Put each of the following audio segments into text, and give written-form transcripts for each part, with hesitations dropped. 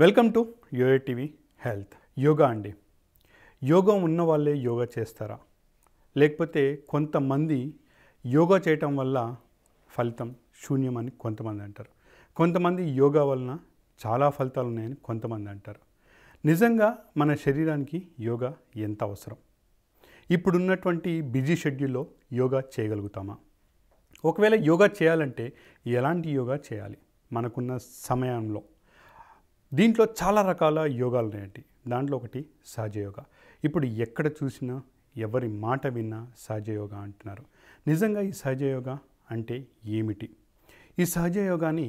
Welcome to YoYo TV health. Yoga అండి, యోగా ఉన్న వాళ్ళే యోగా చేస్తారా? లేకపోతే కొంతమంది యోగా చేయటం వల్ల ఫలితం శూన్యమని కొంతమంది అంటారు. కొంతమంది యోగా వలన చాలా ఫలితాలు ఉన్నాయని కొంతమంది అంటారు. నిజంగా మన శరీరానికి యోగా ఎంత అవసరం? ఇప్పుడున్నటువంటి బిజీ షెడ్యూల్లో యోగా చేయగలుగుతామా? ఒకవేళ యోగా చేయాలంటే ఎలాంటి యోగా చేయాలి మనకున్న సమయంలో? దీంట్లో చాలా రకాల యోగాలు ఉన్నాయండి. దాంట్లో ఒకటి సహజ యోగా. ఇప్పుడు ఎక్కడ చూసినా ఎవరి మాట విన్నా సహజ యోగా అంటున్నారు. నిజంగా ఈ సహజ యోగా అంటే ఏమిటి? ఈ సహజ యోగాని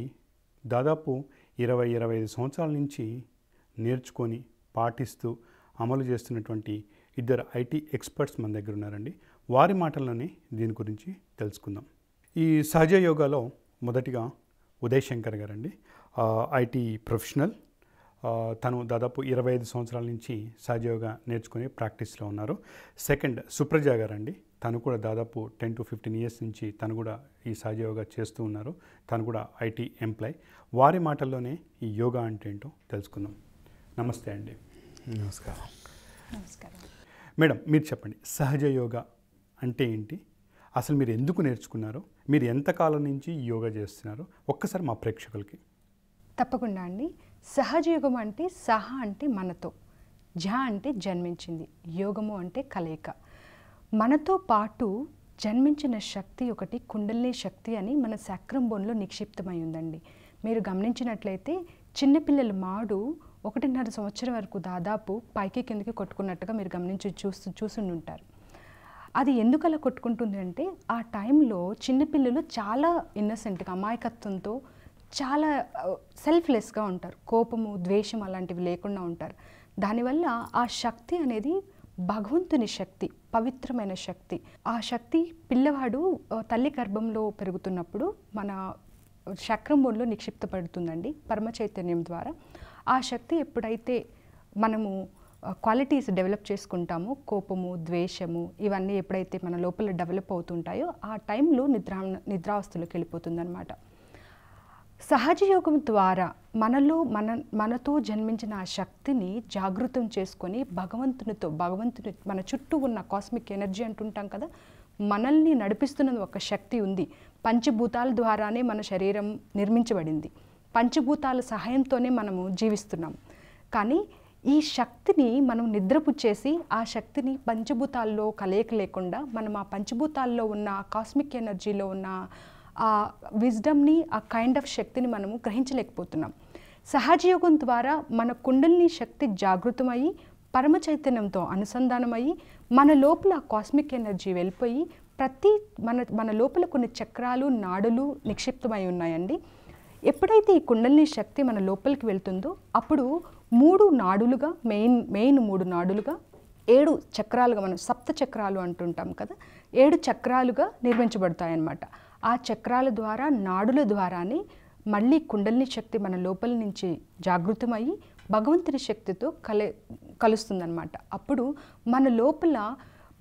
దాదాపు 20-25 సంవత్సరాల నుంచి నేర్చుకొని పాటిస్తూ అమలు చేస్తున్నటువంటి ఇద్దరు ఐటీ ఎక్స్పర్ట్స్ మన దగ్గర ఉన్నారండి. వారి మాటల్లోనే దీని గురించి తెలుసుకుందాం. ఈ సహజ యోగాలో మొదటిగా ఉదయ్ శంకర్ గారండి, ఐటీ ప్రొఫెషనల్. తను దాదాపు 25 సంవత్సరాల నుంచి సహజ యోగా నేర్చుకుని ప్రాక్టీస్లో ఉన్నారు. సెకండ్ సుప్రజ గారండి, తను కూడా దాదాపు 10 to 15 ఇయర్స్ నుంచి తను కూడా ఈ సహజ యోగా చేస్తూ ఉన్నారు. తను కూడా ఐటీ ఎంప్లాయ్. వారి మాటల్లోనే ఈ యోగా అంటే ఏంటో తెలుసుకుందాం. నమస్తే అండి. నమస్కారం. నమస్కారం మేడం, మీరు చెప్పండి, సహజ యోగా అంటే ఏంటి? అసలు మీరు ఎందుకు నేర్చుకున్నారు? మీరు ఎంతకాలం నుంచి యోగా చేస్తున్నారు? ఒక్కసారి మా ప్రేక్షకులకి. తప్పకుండా అండి. సహజయోగం అంటే సహ అంటే మనతో, జ అంటే జన్మించింది, యోగము అంటే కలయిక. మనతో పాటు జన్మించిన శక్తి ఒకటి కుండలిని శక్తి అని మన సాక్రం బోన్లో నిక్షిప్తమై ఉందండి. మీరు గమనించినట్లయితే చిన్నపిల్లల మాడు 1.5 సంవత్సరం వరకు దాదాపు పైకి కిందకి కొట్టుకున్నట్టుగా మీరు చూసుండి ఉంటారు. అది ఎందుకు అలా కొట్టుకుంటుంది అంటే ఆ టైంలో చిన్నపిల్లలు చాలా ఇన్నసెంట్గా, అమాయకత్వంతో, చాలా సెల్ఫ్లెస్గా ఉంటారు. కోపము, ద్వేషం అలాంటివి లేకుండా ఉంటారు. దానివల్ల ఆ శక్తి అనేది భగవంతుని శక్తి, పవిత్రమైన శక్తి. ఆ శక్తి పిల్లవాడు తల్లి గర్భంలో పెరుగుతున్నప్పుడు మన చక్రం బోన్లో నిక్షిప్తపడుతుందండి పరమ చైతన్యం ద్వారా. ఆ శక్తి ఎప్పుడైతే మనము క్వాలిటీస్ డెవలప్ చేసుకుంటామో, కోపము, ద్వేషము ఇవన్నీ ఎప్పుడైతే మన లోపల డెవలప్ అవుతుంటాయో ఆ టైంలో నిద్రావస్థలోకి వెళ్ళిపోతుందన్నమాట. సహజయోగం ద్వారా మనతో జన్మించిన ఆ శక్తిని జాగృతం చేసుకొని భగవంతుని మన చుట్టూ ఉన్న కాస్మిక్ ఎనర్జీ అంటుంటాం కదా, మనల్ని నడిపిస్తున్నది ఒక శక్తి ఉంది. పంచభూతాల ద్వారానే మన శరీరం నిర్మించబడింది. పంచభూతాల సహాయంతోనే మనము జీవిస్తున్నాం. కానీ ఈ శక్తిని మనం నిద్రపుచ్చేసి ఆ శక్తిని పంచభూతాల్లో కలయిక లేకుండా మనం ఆ పంచభూతాల్లో ఉన్న కాస్మిక్ ఎనర్జీలో ఉన్న ఆ విజ్డమ్ని, ఆ కైండ్ ఆఫ్ శక్తిని మనము గ్రహించలేకపోతున్నాం. సహజయోగం ద్వారా మన కుండలిని శక్తి జాగృతమయ్యి పరమ చైతన్యంతో అనుసంధానమయ్యి మన లోపల కాస్మిక్ ఎనర్జీ వెళ్ళిపోయి మన లోపల కొన్ని చక్రాలు, నాడులు నిక్షిప్తమై ఉన్నాయండి. ఎప్పుడైతే ఈ కుండలిని శక్తి మన లోపలికి వెళ్తుందో అప్పుడు 3 నాడులుగా, మెయిన్ 3 నాడులుగా 7 చక్రాలుగా, మనం సప్త చక్రాలు అంటుంటాం కదా, 7 చక్రాలుగా నిర్మించబడతాయన్నమాట. ఆ చక్రాల ద్వారా, నాడుల ద్వారానే మళ్ళీ కుండలిని శక్తి మన లోపల నుంచి జాగృతమయ్యి భగవంతుని శక్తితో కలుస్తుందన్నమాట. అప్పుడు మన లోపల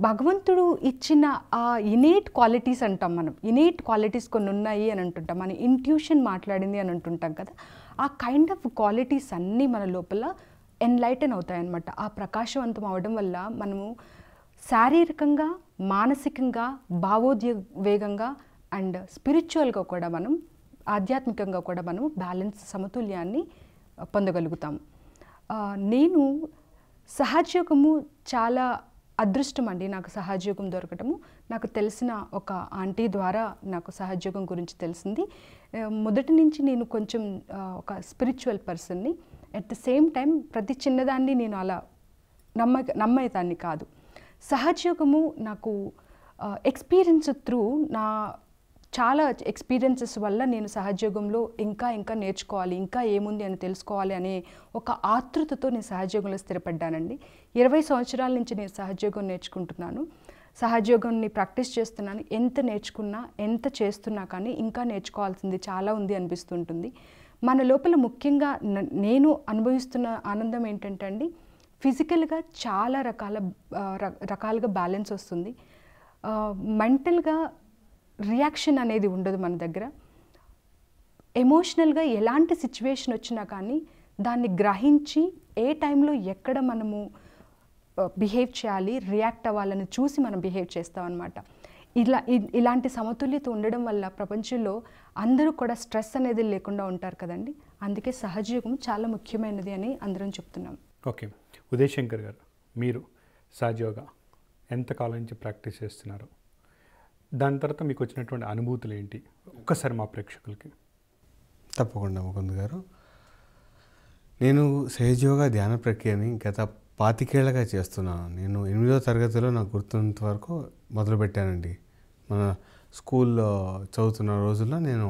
భగవంతుడు ఇచ్చిన ఆ ఇనేట్ క్వాలిటీస్ అంటాం మనం. ఇనేట్ క్వాలిటీస్ కొన్ని ఉన్నాయి అని అంటుంటాం. మన ఇంట్యూషన్ మాట్లాడింది అని అంటుంటాం కదా. ఆ కైండ్ ఆఫ్ క్వాలిటీస్ అన్నీ మన లోపల ఎన్లైటన్ అవుతాయన్నమాట. ఆ ప్రకాశవంతం అవడం వల్ల మనము శారీరకంగా, మానసికంగా, భావోద్వేగంగా అండ్ స్పిరిచువల్గా కూడా మనం, ఆధ్యాత్మికంగా కూడా మనం బ్యాలెన్స్, సమతుల్యాన్ని పొందగలుగుతాము. నేను సహజయోగము చాలా అదృష్టం అండి. నాకు సహజయోగం దొరకటము, నాకు తెలిసిన ఒక ఆంటీ ద్వారా నాకు సహజయోగం గురించి తెలిసింది. మొదటి నుంచి నేను కొంచెం ఒక స్పిరిచువల్ పర్సన్ని. అట్ ద సేమ్ టైం ప్రతి చిన్నదాన్ని నేను అలా నమ్మేదాన్ని కాదు. సహజయోగము నాకు ఎక్స్పీరియన్స్ త్రూ చాలా ఎక్స్పీరియన్సెస్ వల్ల నేను సహజయోగంలో ఇంకా నేర్చుకోవాలి, ఇంకా ఏముంది అని తెలుసుకోవాలి అనే ఒక ఆతృతతో నేను సహజయోగంలో స్థిరపడ్డానండి. 20 సంవత్సరాల నుంచి నేను సహజయోగం నేర్చుకుంటున్నాను. సహజయోగాన్ని ప్రాక్టీస్ చేస్తున్నాను. ఎంత నేర్చుకున్నా, ఎంత చేస్తున్నా కానీ ఇంకా నేర్చుకోవాల్సింది చాలా ఉంది అనిపిస్తుంటుంది. మన లోపల ముఖ్యంగా నేను అనుభవిస్తున్న ఆనందం ఏంటంటే అండి, ఫిజికల్గా చాలా రకాలుగా బ్యాలెన్స్ వస్తుంది. మెంటల్గా రియాక్షన్ అనేది ఉండదు మన దగ్గర. ఎమోషనల్గా ఎలాంటి సిచ్యువేషన్ వచ్చినా కానీ దాన్ని గ్రహించి ఏ టైంలో ఎక్కడ మనము బిహేవ్ చేయాలి, రియాక్ట్ అవ్వాలని చూసి మనం బిహేవ్ చేస్తాం అన్నమాట. ఇలాంటి సమతుల్యత ఉండడం వల్ల ప్రపంచంలో అందరూ కూడా స్ట్రెస్ అనేది లేకుండా ఉంటారు కదండి. అందుకే సహజయోగం చాలా ముఖ్యమైనది అని అందరం చెప్తున్నాం. ఓకే, ఉదయ్ శంకర్ గారు, మీరు సహజయోగా ఎంతకాలం నుంచి ప్రాక్టీస్ చేస్తున్నారు? దాని తర్వాత మీకు వచ్చినటువంటి అనుభూతులు ఏంటి ఒక్కసారి మా ప్రేక్షకులకి? తప్పకుండా ముకుంద్ గారు, నేను సహజయోగా ధ్యాన ప్రక్రియని గత 25 ఏళ్ళగా చేస్తున్నాను. నేను 8వ తరగతిలో నాకు గుర్తున్నంత వరకు మొదలుపెట్టానండి. మన స్కూల్లో చదువుతున్న రోజుల్లో నేను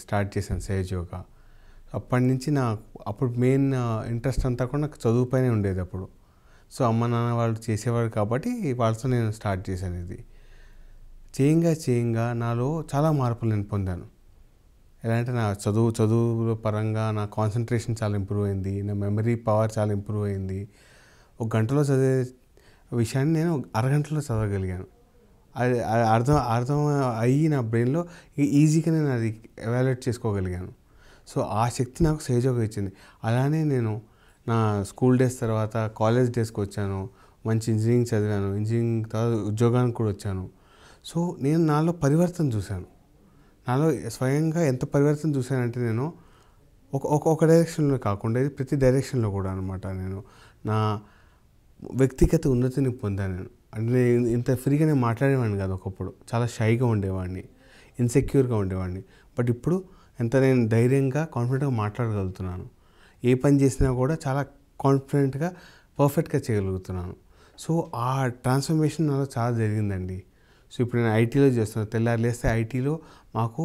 స్టార్ట్ చేశాను సహజయోగా. అప్పటి నుంచి అప్పుడు మెయిన్ ఇంట్రెస్ట్ అంతా కూడా నాకు చదువుపైనే ఉండేది అప్పుడు. సో అమ్మ నాన్న వాళ్ళు చేసేవారు కాబట్టి వాళ్ళతో నేను స్టార్ట్ చేశాను. ఇది చేయంగా నాలో చాలా మార్పులు నేను పొందాను. ఎలా అంటే నా చదువు పరంగా నా కాన్సన్ట్రేషన్ చాలా ఇంప్రూవ్ అయింది, నా మెమరీ పవర్ చాలా ఇంప్రూవ్ అయింది. ఒక గంటలో చదివే విషయాన్ని నేను అరగంటలో చదవగలిగాను. అది అర్థం అయ్యి నా బ్రెయిన్లో ఈజీగా నేను అది ఎవాల్యుయేట్ చేసుకోగలిగాను. సో ఆ శక్తి నాకు సహజయోగా ఇచ్చింది. అలానే నేను నా స్కూల్ డేస్ తర్వాత కాలేజ్ డేస్కి వచ్చాను, మంచి ఇంజనీరింగ్ చదివాను, ఇంజనీరింగ్ తర్వాత ఉద్యోగానికి కూడా వచ్చాను. సో నేను నాలో పరివర్తన చూశాను. నాలో స్వయంగా ఎంత పరివర్తన చూశానంటే నేను ఒక డైరెక్షన్లో కాకుండా ప్రతి డైరెక్షన్లో కూడా అనమాట. నేను నా వ్యక్తిగత ఉన్నతిని పొందాను. అంటే నేను ఇంత ఫ్రీగా నేను మాట్లాడేవాడిని కాదు. ఒకప్పుడు చాలా షైగా ఉండేవాడిని, ఇన్సెక్యూర్గా ఉండేవాడిని. బట్ ఇప్పుడు ఎంత నేను ధైర్యంగా కాన్ఫిడెంట్గా మాట్లాడగలుగుతున్నాను. ఏ పని చేసినా కూడా చాలా కాన్ఫిడెంట్గా పర్ఫెక్ట్గా చేయగలుగుతున్నాను. సో ఆ ట్రాన్స్ఫర్మేషన్ నాలో చాలా జరిగిందండి. సో ఇప్పుడు నేను ఐటీలో చేస్తున్నాను. తెల్లారి లేస్తే ఐటీలో మాకు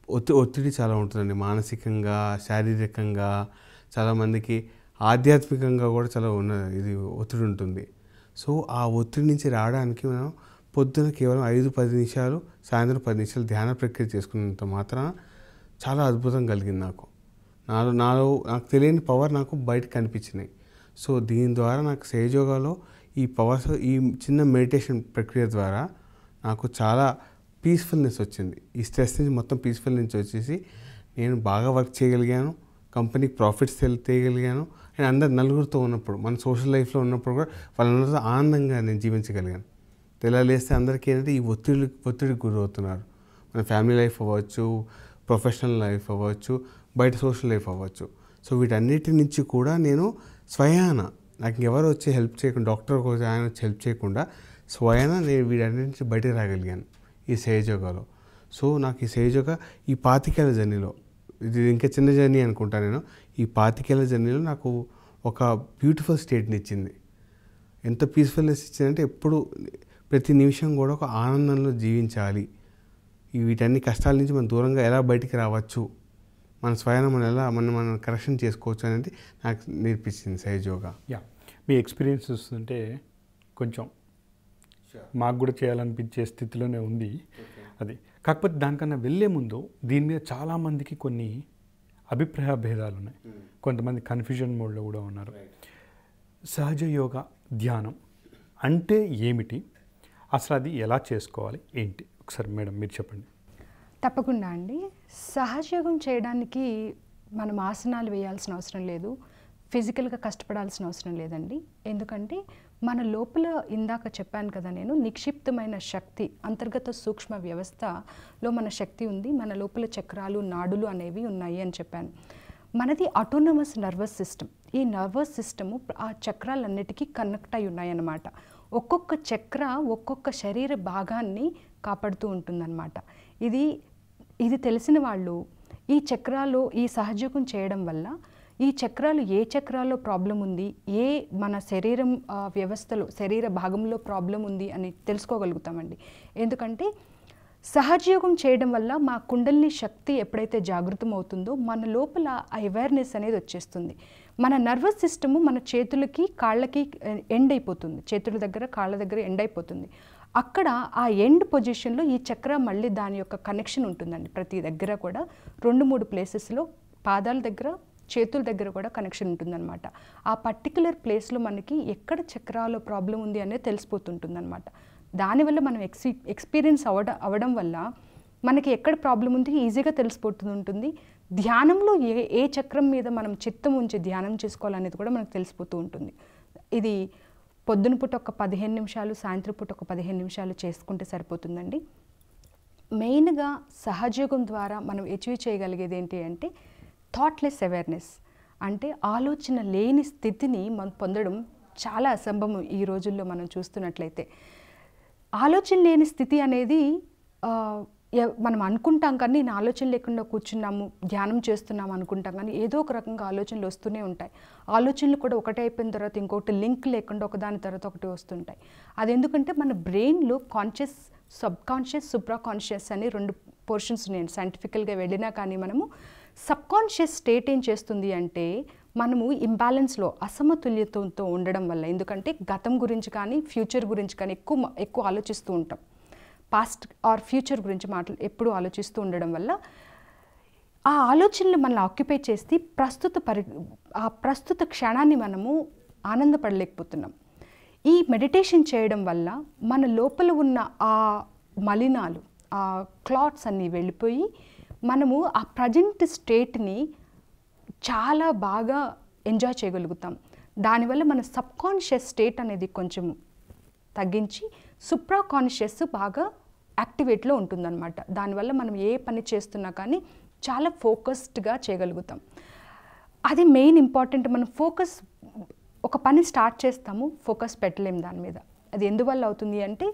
ఒత్తిడి చాలా ఉంటుందండి. మానసికంగా, శారీరకంగా, చాలామందికి ఆధ్యాత్మికంగా కూడా చాలా ఇది ఒత్తిడి ఉంటుంది. సో ఆ ఒత్తిడి నుంచి రావడానికి మనం పొద్దున కేవలం 5-10 నిమిషాలు, సాయంత్రం 10 నిమిషాలు ధ్యాన ప్రక్రియ చేసుకున్నంత మాత్రాన చాలా అద్భుతం కలిగింది నాకు. నాకు తెలియని పవర్ నాకు బయట కనిపించినాయి. సో దీని ద్వారా నాకు సహజయోగాలో ఈ పవర్స్, ఈ చిన్న మెడిటేషన్ ప్రక్రియ ద్వారా నాకు చాలా పీస్ఫుల్నెస్ వచ్చింది. ఈ స్ట్రెస్ నుంచి మొత్తం పీస్ఫుల్నెస్ వచ్చేసి నేను బాగా వర్క్ చేయగలిగాను, కంపెనీకి ప్రాఫిట్స్ తేయగలిగాను. అండ్ అందరు నలుగురితో ఉన్నప్పుడు, మన సోషల్ లైఫ్లో ఉన్నప్పుడు కూడా వాళ్ళందరితో ఆనందంగా నేను జీవించగలిగాను. తెల్లాలేస్తే అందరికీ ఏంటంటే ఈ ఒత్తిడికి గురవుతున్నారు. మన ఫ్యామిలీ లైఫ్ అవ్వచ్చు, ప్రొఫెషనల్ లైఫ్ అవ్వచ్చు, బయట సోషల్ లైఫ్ అవ్వచ్చు. సో వీటన్నిటి నుంచి కూడా నేను స్వయాన, నాకు ఎవరు వచ్చి హెల్ప్ చేయకుండా, డాక్టర్ ఆయన వచ్చి హెల్ప్ చేయకుండా స్వయాన నేను వీటన్నిటి నుంచి బయటకు రాగలిగాను ఈ సహజయోగాలో. సో నాకు ఈ సహజయోగా ఈ 25 ఏళ్ళ జర్నీలో, ఇది ఇంకా చిన్న జర్నీ అనుకుంటా నేను, ఈ 25 ఏళ్ళ జర్నీలో నాకు ఒక బ్యూటిఫుల్ స్టేట్ని ఇచ్చింది. ఎంత పీస్ఫుల్నెస్ ఇచ్చిందంటే ఎప్పుడు ప్రతి నిమిషం కూడా ఒక ఆనందంలో జీవించాలి, వీటన్ని కష్టాల నుంచి మనం దూరంగా ఎలా బయటికి రావచ్చు, మన స్వయాన మనం ఎలా మనం కరెక్షన్ చేసుకోవచ్చు అనేది నాకు నేర్పించింది సహజయోగా. మీ ఎక్స్పీరియన్స్ చూస్తుంటే కొంచెం మాకు కూడా చేయాలనిపించే స్థితిలోనే ఉంది అది. కాకపోతే దానికన్నా వెళ్ళే ముందు దీని మీద చాలామందికి కొన్ని అభిప్రాయ భేదాలు ఉన్నాయి. కొంతమంది కన్ఫ్యూజన్ మోడ్లో కూడా ఉన్నారు. సహజ యోగా ధ్యానం అంటే ఏమిటి, అసలు అది ఎలా చేసుకోవాలి ఏంటి, ఒకసారి మేడం మీరు చెప్పండి. తప్పకుండా అండి. సహజయోగం చేయడానికి మనం ఆసనాలు వేయాల్సిన అవసరం లేదు, ఫిజికల్గా కష్టపడాల్సిన అవసరం లేదండి. ఎందుకంటే మన లోపల, ఇందాక చెప్పాను కదా నేను, నిక్షిప్తమైన శక్తి, అంతర్గత సూక్ష్మ వ్యవస్థలో మన శక్తి ఉంది. మన లోపల చక్రాలు, నాడులు అనేవి ఉన్నాయి అని చెప్పాను. మనది ఆటోనమస్ నర్వస్ సిస్టమ్. ఈ నర్వస్ సిస్టము ఆ చక్రాలన్నిటికీ కనెక్ట్ అయి ఉన్నాయన్నమాట. ఒక్కొక్క చక్ర ఒక్కొక్క శరీర భాగాన్ని కాపాడుతూ ఉంటుందన్నమాట. ఇది తెలిసిన వాళ్ళు ఈ చక్రాలు, ఈ సహజయోగం చేయడం వల్ల ఈ చక్రాలు, ఏ చక్రాల్లో ప్రాబ్లం ఉంది, ఏ మన శరీరం వ్యవస్థలో, శరీర భాగంలో ప్రాబ్లం ఉంది అని తెలుసుకోగలుగుతామండి. ఎందుకంటే సహజయోగం చేయడం వల్ల మా కుండలిని శక్తి ఎప్పుడైతే జాగృతం అవుతుందో మన లోపల ఆ అవేర్నెస్ అనేది వచ్చేస్తుంది. మన నర్వస్ సిస్టము మన చేతులకి, కాళ్ళకి ఎండ్ అయిపోతుంది. చేతుల దగ్గర, కాళ్ళ దగ్గర ఎండ్ అయిపోతుంది. అక్కడ ఆ ఎండ్ పొజిషన్లో ఈ చక్ర మళ్ళీ దాని యొక్క కనెక్షన్ ఉంటుందండి. ప్రతి దగ్గర కూడా 2-3 ప్లేసెస్లో, పాదాల దగ్గర, చేతుల దగ్గర కూడా కనెక్షన్ ఉంటుందన్నమాట. ఆ పర్టికులర్ ప్లేస్లో మనకి ఎక్కడ చక్రాలో ప్రాబ్లం ఉంది అనేది తెలిసిపోతుంటుందన్నమాట. దానివల్ల మనం ఎక్స్పీరియన్స్ అవ్వడం వల్ల మనకి ఎక్కడ ప్రాబ్లం ఉంది ఈజీగా తెలిసిపోతుంటుంది. ధ్యానంలో ఏ చక్రం మీద మనం చిత్తం ఉంచి ధ్యానం చేసుకోవాలనేది కూడా మనకు తెలిసిపోతూ ఉంటుంది. ఇది పొద్దున పూట ఒక 15 నిమిషాలు, సాయంత్రం పూట ఒక 15 నిమిషాలు చేసుకుంటే సరిపోతుందండి. మెయిన్గా సహజయోగం ద్వారా మనం అచీవ్ చేయగలిగేది ఏంటి అంటే థాట్లెస్ అవేర్నెస్, అంటే ఆలోచన లేని స్థితిని మనం పొందడం చాలా అసంభవం ఈ రోజుల్లో మనం చూస్తున్నట్లయితే. ఆలోచన లేని స్థితి అనేది మనం అనుకుంటాం కానీ నేను ఆలోచన లేకుండా కూర్చున్నాము, ధ్యానం చేస్తున్నాము అనుకుంటాం కానీ ఏదో ఒక రకంగా ఆలోచనలు వస్తూనే ఉంటాయి. ఆలోచనలు కూడా ఒకటి అయిపోయిన తర్వాత ఇంకొకటి లింక్ లేకుండా ఒకదాని తర్వాత ఒకటి వస్తుంటాయి. అది ఎందుకంటే మన బ్రెయిన్లో conscious, sub conscious, supra conscious అని 2 పోర్షన్స్ ఉన్నాయి. సైంటిఫికల్గా వెళ్ళినా కానీ మనము సబ్ కాన్షియస్ స్టేట్ ఏం చేస్తుంది అంటే మనము ఇంబ్యాలెన్స్లో, అసమతుల్యతతో ఉండడం వల్ల, ఎందుకంటే గతం గురించి కానీ ఫ్యూచర్ గురించి కానీ ఎక్కువ ఆలోచిస్తూ ఉంటాం. పాస్ట్ ఆర్ ఫ్యూచర్ గురించి ఎప్పుడూ ఆలోచిస్తూ ఉండడం వల్ల ఆ ఆలోచనలు మనల్ని ఆక్యుపై చేసి ఆ ప్రస్తుత క్షణాన్ని మనము ఆనందపడలేకపోతున్నాం. ఈ మెడిటేషన్ చేయడం వల్ల మన లోపల ఉన్న ఆ మలినాలు, ఆ క్లాట్స్ అన్నీ వెళ్ళిపోయి మనము ఆ ప్రజెంట్ స్టేట్ని చాలా బాగా ఎంజాయ్ చేయగలుగుతాం. దానివల్ల మన సబ్ కాన్షియస్ స్టేట్ అనేది కొంచెం తగ్గించి సూప్రా కాన్షియస్ బాగా యాక్టివేట్లో ఉంటుందన్నమాట. దానివల్ల మనం ఏ పని చేస్తున్నా కానీ చాలా ఫోకస్డ్గా చేయగలుగుతాం. అది మెయిన్ ఇంపార్టెంట్. మనం ఫోకస్, ఒక పని స్టార్ట్ చేస్తాము, ఫోకస్ పెట్టలేము దాని మీద. అది ఎందువల్ల అవుతుంది అంటే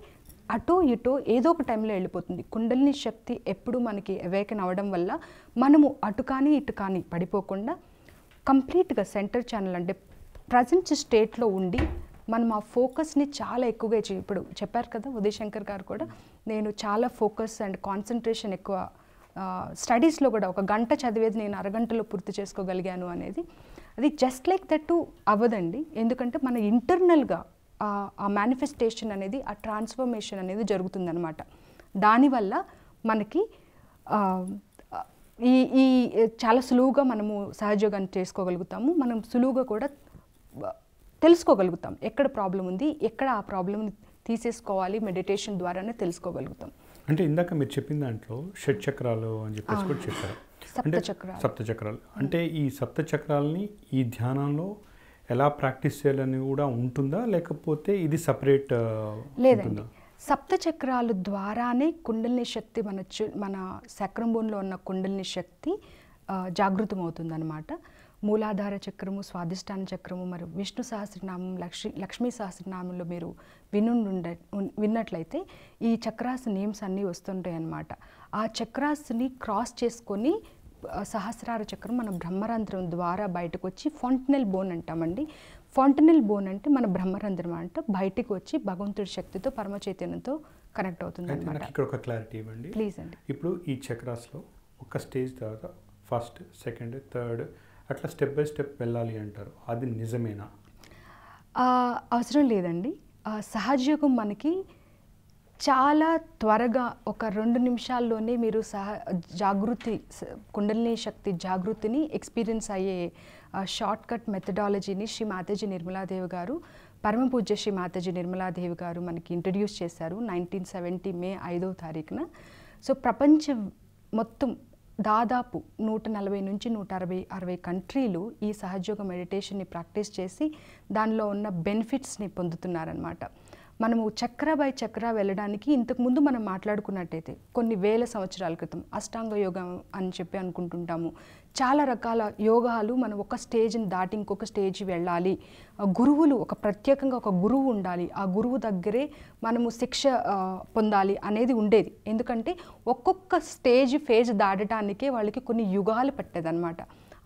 అటో ఇటో ఏదో ఒక టైంలో వెళ్ళిపోతుంది. కుండలిని శక్తి ఎప్పుడు మనకి అవేకన్ అవ్వడం వల్ల మనము అటు కానీ ఇటు కానీ పడిపోకుండా కంప్లీట్గా సెంటర్ ఛానల్ అంటే ప్రజెంట్ స్టేట్లో ఉండి మనం ఆ ఫోకస్ని చాలా ఎక్కువగా ఇప్పుడు చెప్పారు కదా ఉదయ్ శంకర్ గారు కూడా, నేను చాలా ఫోకస్ అండ్ కాన్సన్ట్రేషన్ ఎక్కువ, స్టడీస్లో కూడా 1 గంట చదివేది నేను అరగంటలో పూర్తి చేసుకోగలిగాను అనేది. అది జస్ట్ లైక్ దట్ అవ్వదండి. ఎందుకంటే మన ఇంటర్నల్గా ఆ మేనిఫెస్టేషన్ అనేది, ఆ ట్రాన్స్ఫర్మేషన్ అనేది జరుగుతుందన్నమాట. దానివల్ల మనకి ఈ చాలా సులువుగా మనము సహజయోగాన్ని చేసుకోగలుగుతాము. మనం సులువుగా కూడా తెలుసుకోగలుగుతాం ఎక్కడ ప్రాబ్లం ఉంది, ఎక్కడ ఆ ప్రాబ్లమ్ని తీసేసుకోవాలి, మెడిటేషన్ ద్వారానే తెలుసుకోగలుగుతాం. అంటే ఇందాక మీరు చెప్పిన దాంట్లో షట్ చక్రాలు అని చెప్పేసి కూడా చెప్పారు. అంటే సప్తచక్రాలు అంటే ఈ సప్తచక్రాలని ఈ ధ్యానంలో ఎలా ప్రాక్టీస్ చేయాలని కూడా ఉంటుందా, లేకపోతే ఇది సపరేట్? లేదండి, సప్తచక్రాలు ద్వారానే కుండలిని శక్తి మన సక్రం బోన్లో ఉన్న కుండలిని శక్తి జాగృతం అవుతుందన్నమాట. మూలాధార చక్రము, స్వాధిష్టాన చక్రము, మరి విష్ణు సహస్రనామం, లక్ష్మీ సహస్రనామంలో మీరు విన్నట్లయితే ఈ చక్రాస్ నేమ్స్ అన్నీ వస్తుంటాయి అన్నమాట. ఆ చక్రాస్ని క్రాస్ చేసుకొని సహస్రార చక్రం మన బ్రహ్మరంధ్రం ద్వారా బయటకు వచ్చి ఫాంటనల్ బోన్ అంటామండి. ఫాంటనల్ బోన్ అంటే మన బ్రహ్మరంధ్రం అంటే బయటకు వచ్చి భగవంతుడి శక్తితో, పరమ చైతన్యంతో కనెక్ట్ అవుతుంది అన్నమాట. ఇక్కడ ఒక క్లారిటీ ఇవ్వండి ప్లీజ్ అండి. ఇప్పుడు ఈ చక్రాస్లో ఒక స్టేజ్ తర్వాత ఫస్ట్, సెకండ్, థర్డ్ అట్లా స్టెప్ బై స్టెప్ వెళ్ళాలి అంటారు. అది నిజమేనా? అవసరం లేదండి. సహజయోగం మనకి చాలా త్వరగా ఒక 2 నిమిషాల్లోనే మీరు జాగృతి, కుండలిని శక్తి జాగృతిని ఎక్స్పీరియన్స్ అయ్యే షార్ట్ కట్ మెథడాలజీని శ్రీ మాతాజీ నిర్మలాదేవి గారు, పరమ పూజ్య శ్రీ మాతాజీ నిర్మలాదేవి గారు మనకి ఇంట్రడ్యూస్ చేశారు 1970 మే 5వ తారీఖున. సో ప్రపంచం మొత్తం దాదాపు 140 నుంచి 160 కంట్రీలు ఈ సహజయోగ మెడిటేషన్ని ప్రాక్టీస్ చేసి దానిలో ఉన్న బెనిఫిట్స్ని పొందుతున్నారనమాట. మనము చక్ర బై చక్ర వెళ్ళడానికి ఇంతకుముందు మనం మాట్లాడుకున్నట్టయితే కొన్ని వేల సంవత్సరాల క్రితం అష్టాంగ యోగం అని చెప్పి అనుకుంటుంటాము. చాలా రకాల యోగాలు మనం ఒక స్టేజ్ని దాటి ఇంకొక స్టేజ్ వెళ్ళాలి, గురువులు ప్రత్యేకంగా ఒక గురువు ఉండాలి, ఆ గురువు దగ్గరే మనము శిక్ష పొందాలి అనేది ఉండేది. ఎందుకంటే ఒక్కొక్క ఫేజ్ దాటడానికే వాళ్ళకి కొన్ని యుగాలు పట్టేదన్నమాట.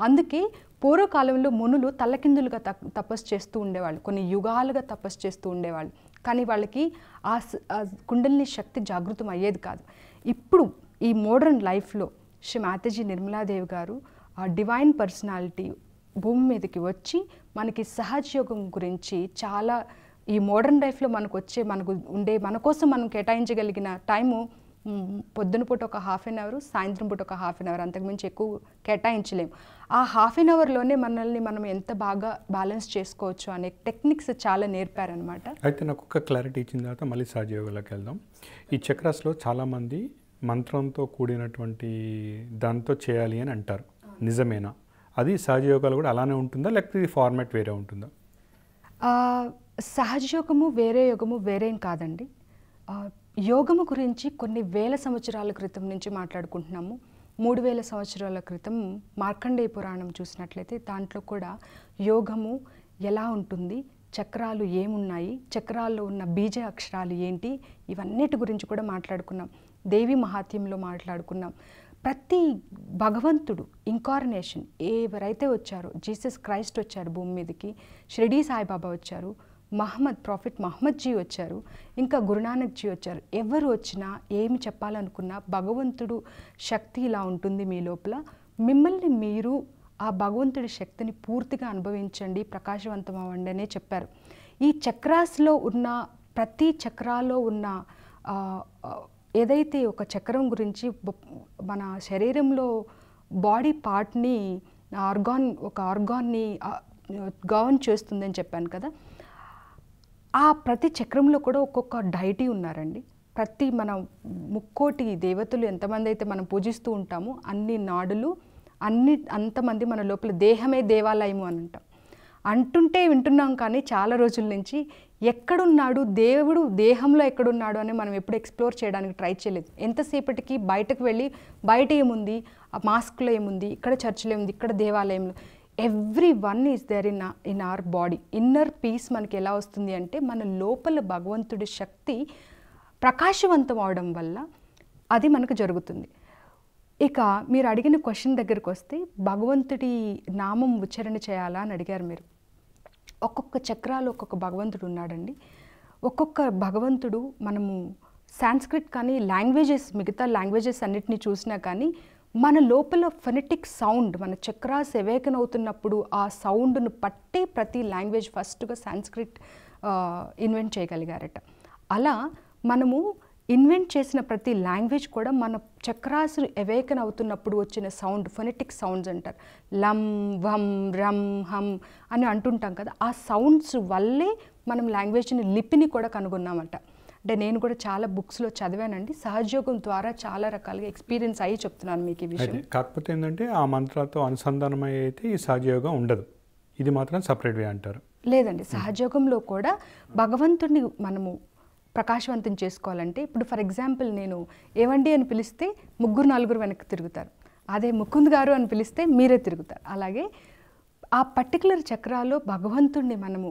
అందుకే పూర్వకాలంలో మునులు తల్లకిందులుగా తపస్సు చేస్తూ ఉండేవాళ్ళు, కొన్ని యుగాలుగా తపస్సు చేస్తూ ఉండేవాళ్ళు. కానీ వాళ్ళకి ఆ కుండలిని శక్తి జాగృతం అయ్యేది కాదు. ఇప్పుడు ఈ మోడర్న్ లైఫ్లో శ్రీ మాతాజీ నిర్మలాదేవి గారు ఆ డివైన్ పర్సనాలిటీ భూమి మీదకి వచ్చి మనకి సహజయోగం గురించి చాలా, ఈ మోడర్న్ లైఫ్లో మన కోసం మనం కేటాయించగలిగిన టైము పొద్దున పూట ఒక 1/2 అవర్, సాయంత్రం పూట ఒక 1/2 అవర్, అంతకుమించి ఎక్కువ కేటాయించలేము. ఆ 1/2 అవర్లోనే మనల్ని మనం ఎంత బాగా బ్యాలెన్స్ చేసుకోవచ్చు అనే టెక్నిక్స్ చాలా నేర్పారనమాట. అయితే నాకు ఒక క్లారిటీ ఇచ్చిన తర్వాత మళ్ళీ సహజయోగంలోకి వెళ్దాం. ఈ చక్రాస్లో చాలామంది మంత్రంతో కూడినటువంటి దాంతో చేయాలి అని అంటారు. నిజమేనా? అది సహజ యోగాలు కూడా అలానే ఉంటుందా, లేకపోతే ఇది ఫార్మాట్ వేరే ఉంటుందా? సహజ యోగము వేరే యోగము వేరేం కాదండి. యోగము గురించి కొన్ని వేల సంవత్సరాల క్రితం నుంచి మాట్లాడుకుంటున్నాము. 3000 సంవత్సరాల క్రితం మార్కండేయ పురాణం చూసినట్లయితే దాంట్లో కూడా యోగము ఎలా ఉంటుంది, చక్రాలు ఏమున్నాయి, చక్రాల్లో ఉన్న బీజ అక్షరాలు ఏంటి, ఇవన్నిటి గురించి కూడా మాట్లాడుకున్నాం. దేవి మహాత్మ్యంలో మాట్లాడుకున్నాం. ప్రతి భగవంతుడు ఇంకార్నేషన్ ఎవరైతే వచ్చారో, జీసస్ క్రైస్ట్ వచ్చారు భూమి మీదకి, షిరిడీ సాయిబాబా వచ్చారు, ప్రాఫిట్ మహమ్మద్ జీ వచ్చారు, ఇంకా గురునానక్ జీ వచ్చారు. ఎవరు వచ్చినా ఏమి చెప్పాలనుకున్నా భగవంతుడు శక్తి ఇలా ఉంటుంది మీ లోపల, మిమ్మల్ని మీరు ఆ భగవంతుడి శక్తిని పూర్తిగా అనుభవించండి, ప్రకాశవంతం అవ్వండి అనే చెప్పారు. ఈ చక్రాస్లో ఉన్న ప్రతి చక్రాల్లో ఉన్న ఏదైతే ఒక చక్రం గురించి మన శరీరంలో బాడీ పార్ట్ని ఒక ఆర్గాన్ని గవర్న్ చేస్తుందని చెప్పాను కదా, ఆ ప్రతి చక్రంలో కూడా ఒక్కొక్క డైటీ ఉన్నారండి. ప్రతి మన 3,000,000 దేవతలు ఎంతమంది అయితే మనం పూజిస్తూ ఉంటామో అన్ని నాడులు అంతమంది మన లోపల దేహమే దేవాలయము అని అంటుంటే వింటున్నాం. కానీ చాలా రోజుల నుంచి ఎక్కడున్నాడు దేవుడు, దేహంలో ఎక్కడున్నాడు అని మనం ఎప్పుడు ఎక్స్ప్లోర్ చేయడానికి ట్రై చేయలేదు. ఎంతసేపటికి బయటకు వెళ్ళి బయట ఏముంది, ఆ మాస్క్లో ఏముంది, ఇక్కడ చర్చిలో ఏముంది, ఇక్కడ దేవాలయంలో, everyone is there in our body. Inner peace మనకి ఎలా వస్తుంది అంటే మన లోపల భగవంతుడి శక్తి ప్రకాశవంతం అవడం వల్ల అది మనకు జరుగుతుంది. ఇక మీరు అడిగిన క్వశ్చన్ దగ్గరికి వస్తే, భగవంతుడి నామం ఉచ్చారణ చేయాలా అని అడిగారు మీరు. ఒక్కొక్క చక్రాలు ఒక్కొక్క భగవంతుడు ఉన్నాడండి. ఒక్కొక్క భగవంతుడు మనము సాంస్క్రిట్ కానీ లాంగ్వేజెస్, మిగతా లాంగ్వేజెస్ అన్నిటినీ చూసినా కానీ మన లోపల ఫెనెటిక్ సౌండ్, మన చక్రాస్ ఎవేకన్ అవుతున్నప్పుడు ఆ సౌండ్ను పట్టే ప్రతి లాంగ్వేజ్ ఫస్ట్గా సాంస్క్రిట్ ఇన్వెంట్ చేయగలిగారట. అలా మనము ఇన్వెంట్ చేసిన ప్రతి లాంగ్వేజ్ కూడా మన చక్రాసులు ఎవేకన్ అవుతున్నప్పుడు వచ్చిన సౌండ్, ఫొనెటిక్ సౌండ్స్ అంటారు. లం, వం, రమ్, హమ్ అని అంటుంటాం కదా, ఆ సౌండ్స్ వల్లే మనం లాంగ్వేజ్ని, లిపిని కూడా కనుగొన్నామట. అంటే నేను కూడా చాలా బుక్స్లో చదివానండి. సహజయోగం ద్వారా చాలా రకాలుగా ఎక్స్పీరియన్స్ అయ్యి చెప్తున్నాను మీకు ఈ విషయం. కాకపోతే ఏంటంటే ఆ మంత్రాలతో అనుసంధానం అయితే ఈ సహజయోగం ఉండదు, ఇది మాత్రం సపరేట్ వే అంటారు. లేదండి, సహజయోగంలో కూడా భగవంతుడిని మనము ప్రకాశవంతం చేసుకోవాలంటే, ఇప్పుడు ఫర్ ఎగ్జాంపుల్ నేను ఏవండి అని పిలిస్తే 3-4 వెనక్కి తిరుగుతారు. అదే ముకుంద్ గారు అని పిలిస్తే మీరే తిరుగుతారు. అలాగే ఆ పర్టికులర్ చక్రాల్లో భగవంతుడిని మనము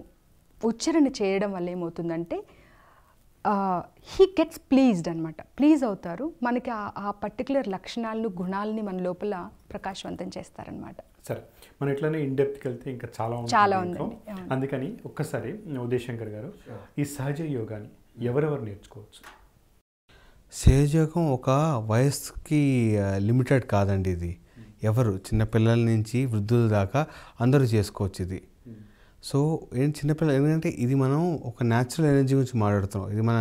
ఉచ్చారణ చేయడం వల్ల ఏమవుతుందంటే హీ గెట్స్ ప్లీజ్డ్ అనమాట. ప్లీజ్ అవుతారు. మనకి ఆ పర్టికులర్ లక్షణాలను, గుణాలని మన లోపల ప్రకాశవంతం చేస్తారనమాట. సరే, మనం ఇట్లానే ఇన్డెప్త్కి వెళ్తే ఇంకా చాలా ఉందండి. అందుకని ఒక్కసారి ఉదయశంకర్ గారు, ఈ సహజ యోగాని ఎవరెవరు నేర్చుకోవచ్చు? సహజయోగం ఒక వయస్సుకి లిమిటెడ్ కాదండి. ఇది ఎవరు, చిన్నపిల్లల నుంచి వృద్ధుల దాకా అందరూ చేసుకోవచ్చు ఇది. సో చిన్నపిల్లలు ఎందుకంటే ఇది మనం ఒక న్యాచురల్ ఎనర్జీ గురించి మాట్లాడుతున్నాం. ఇది మన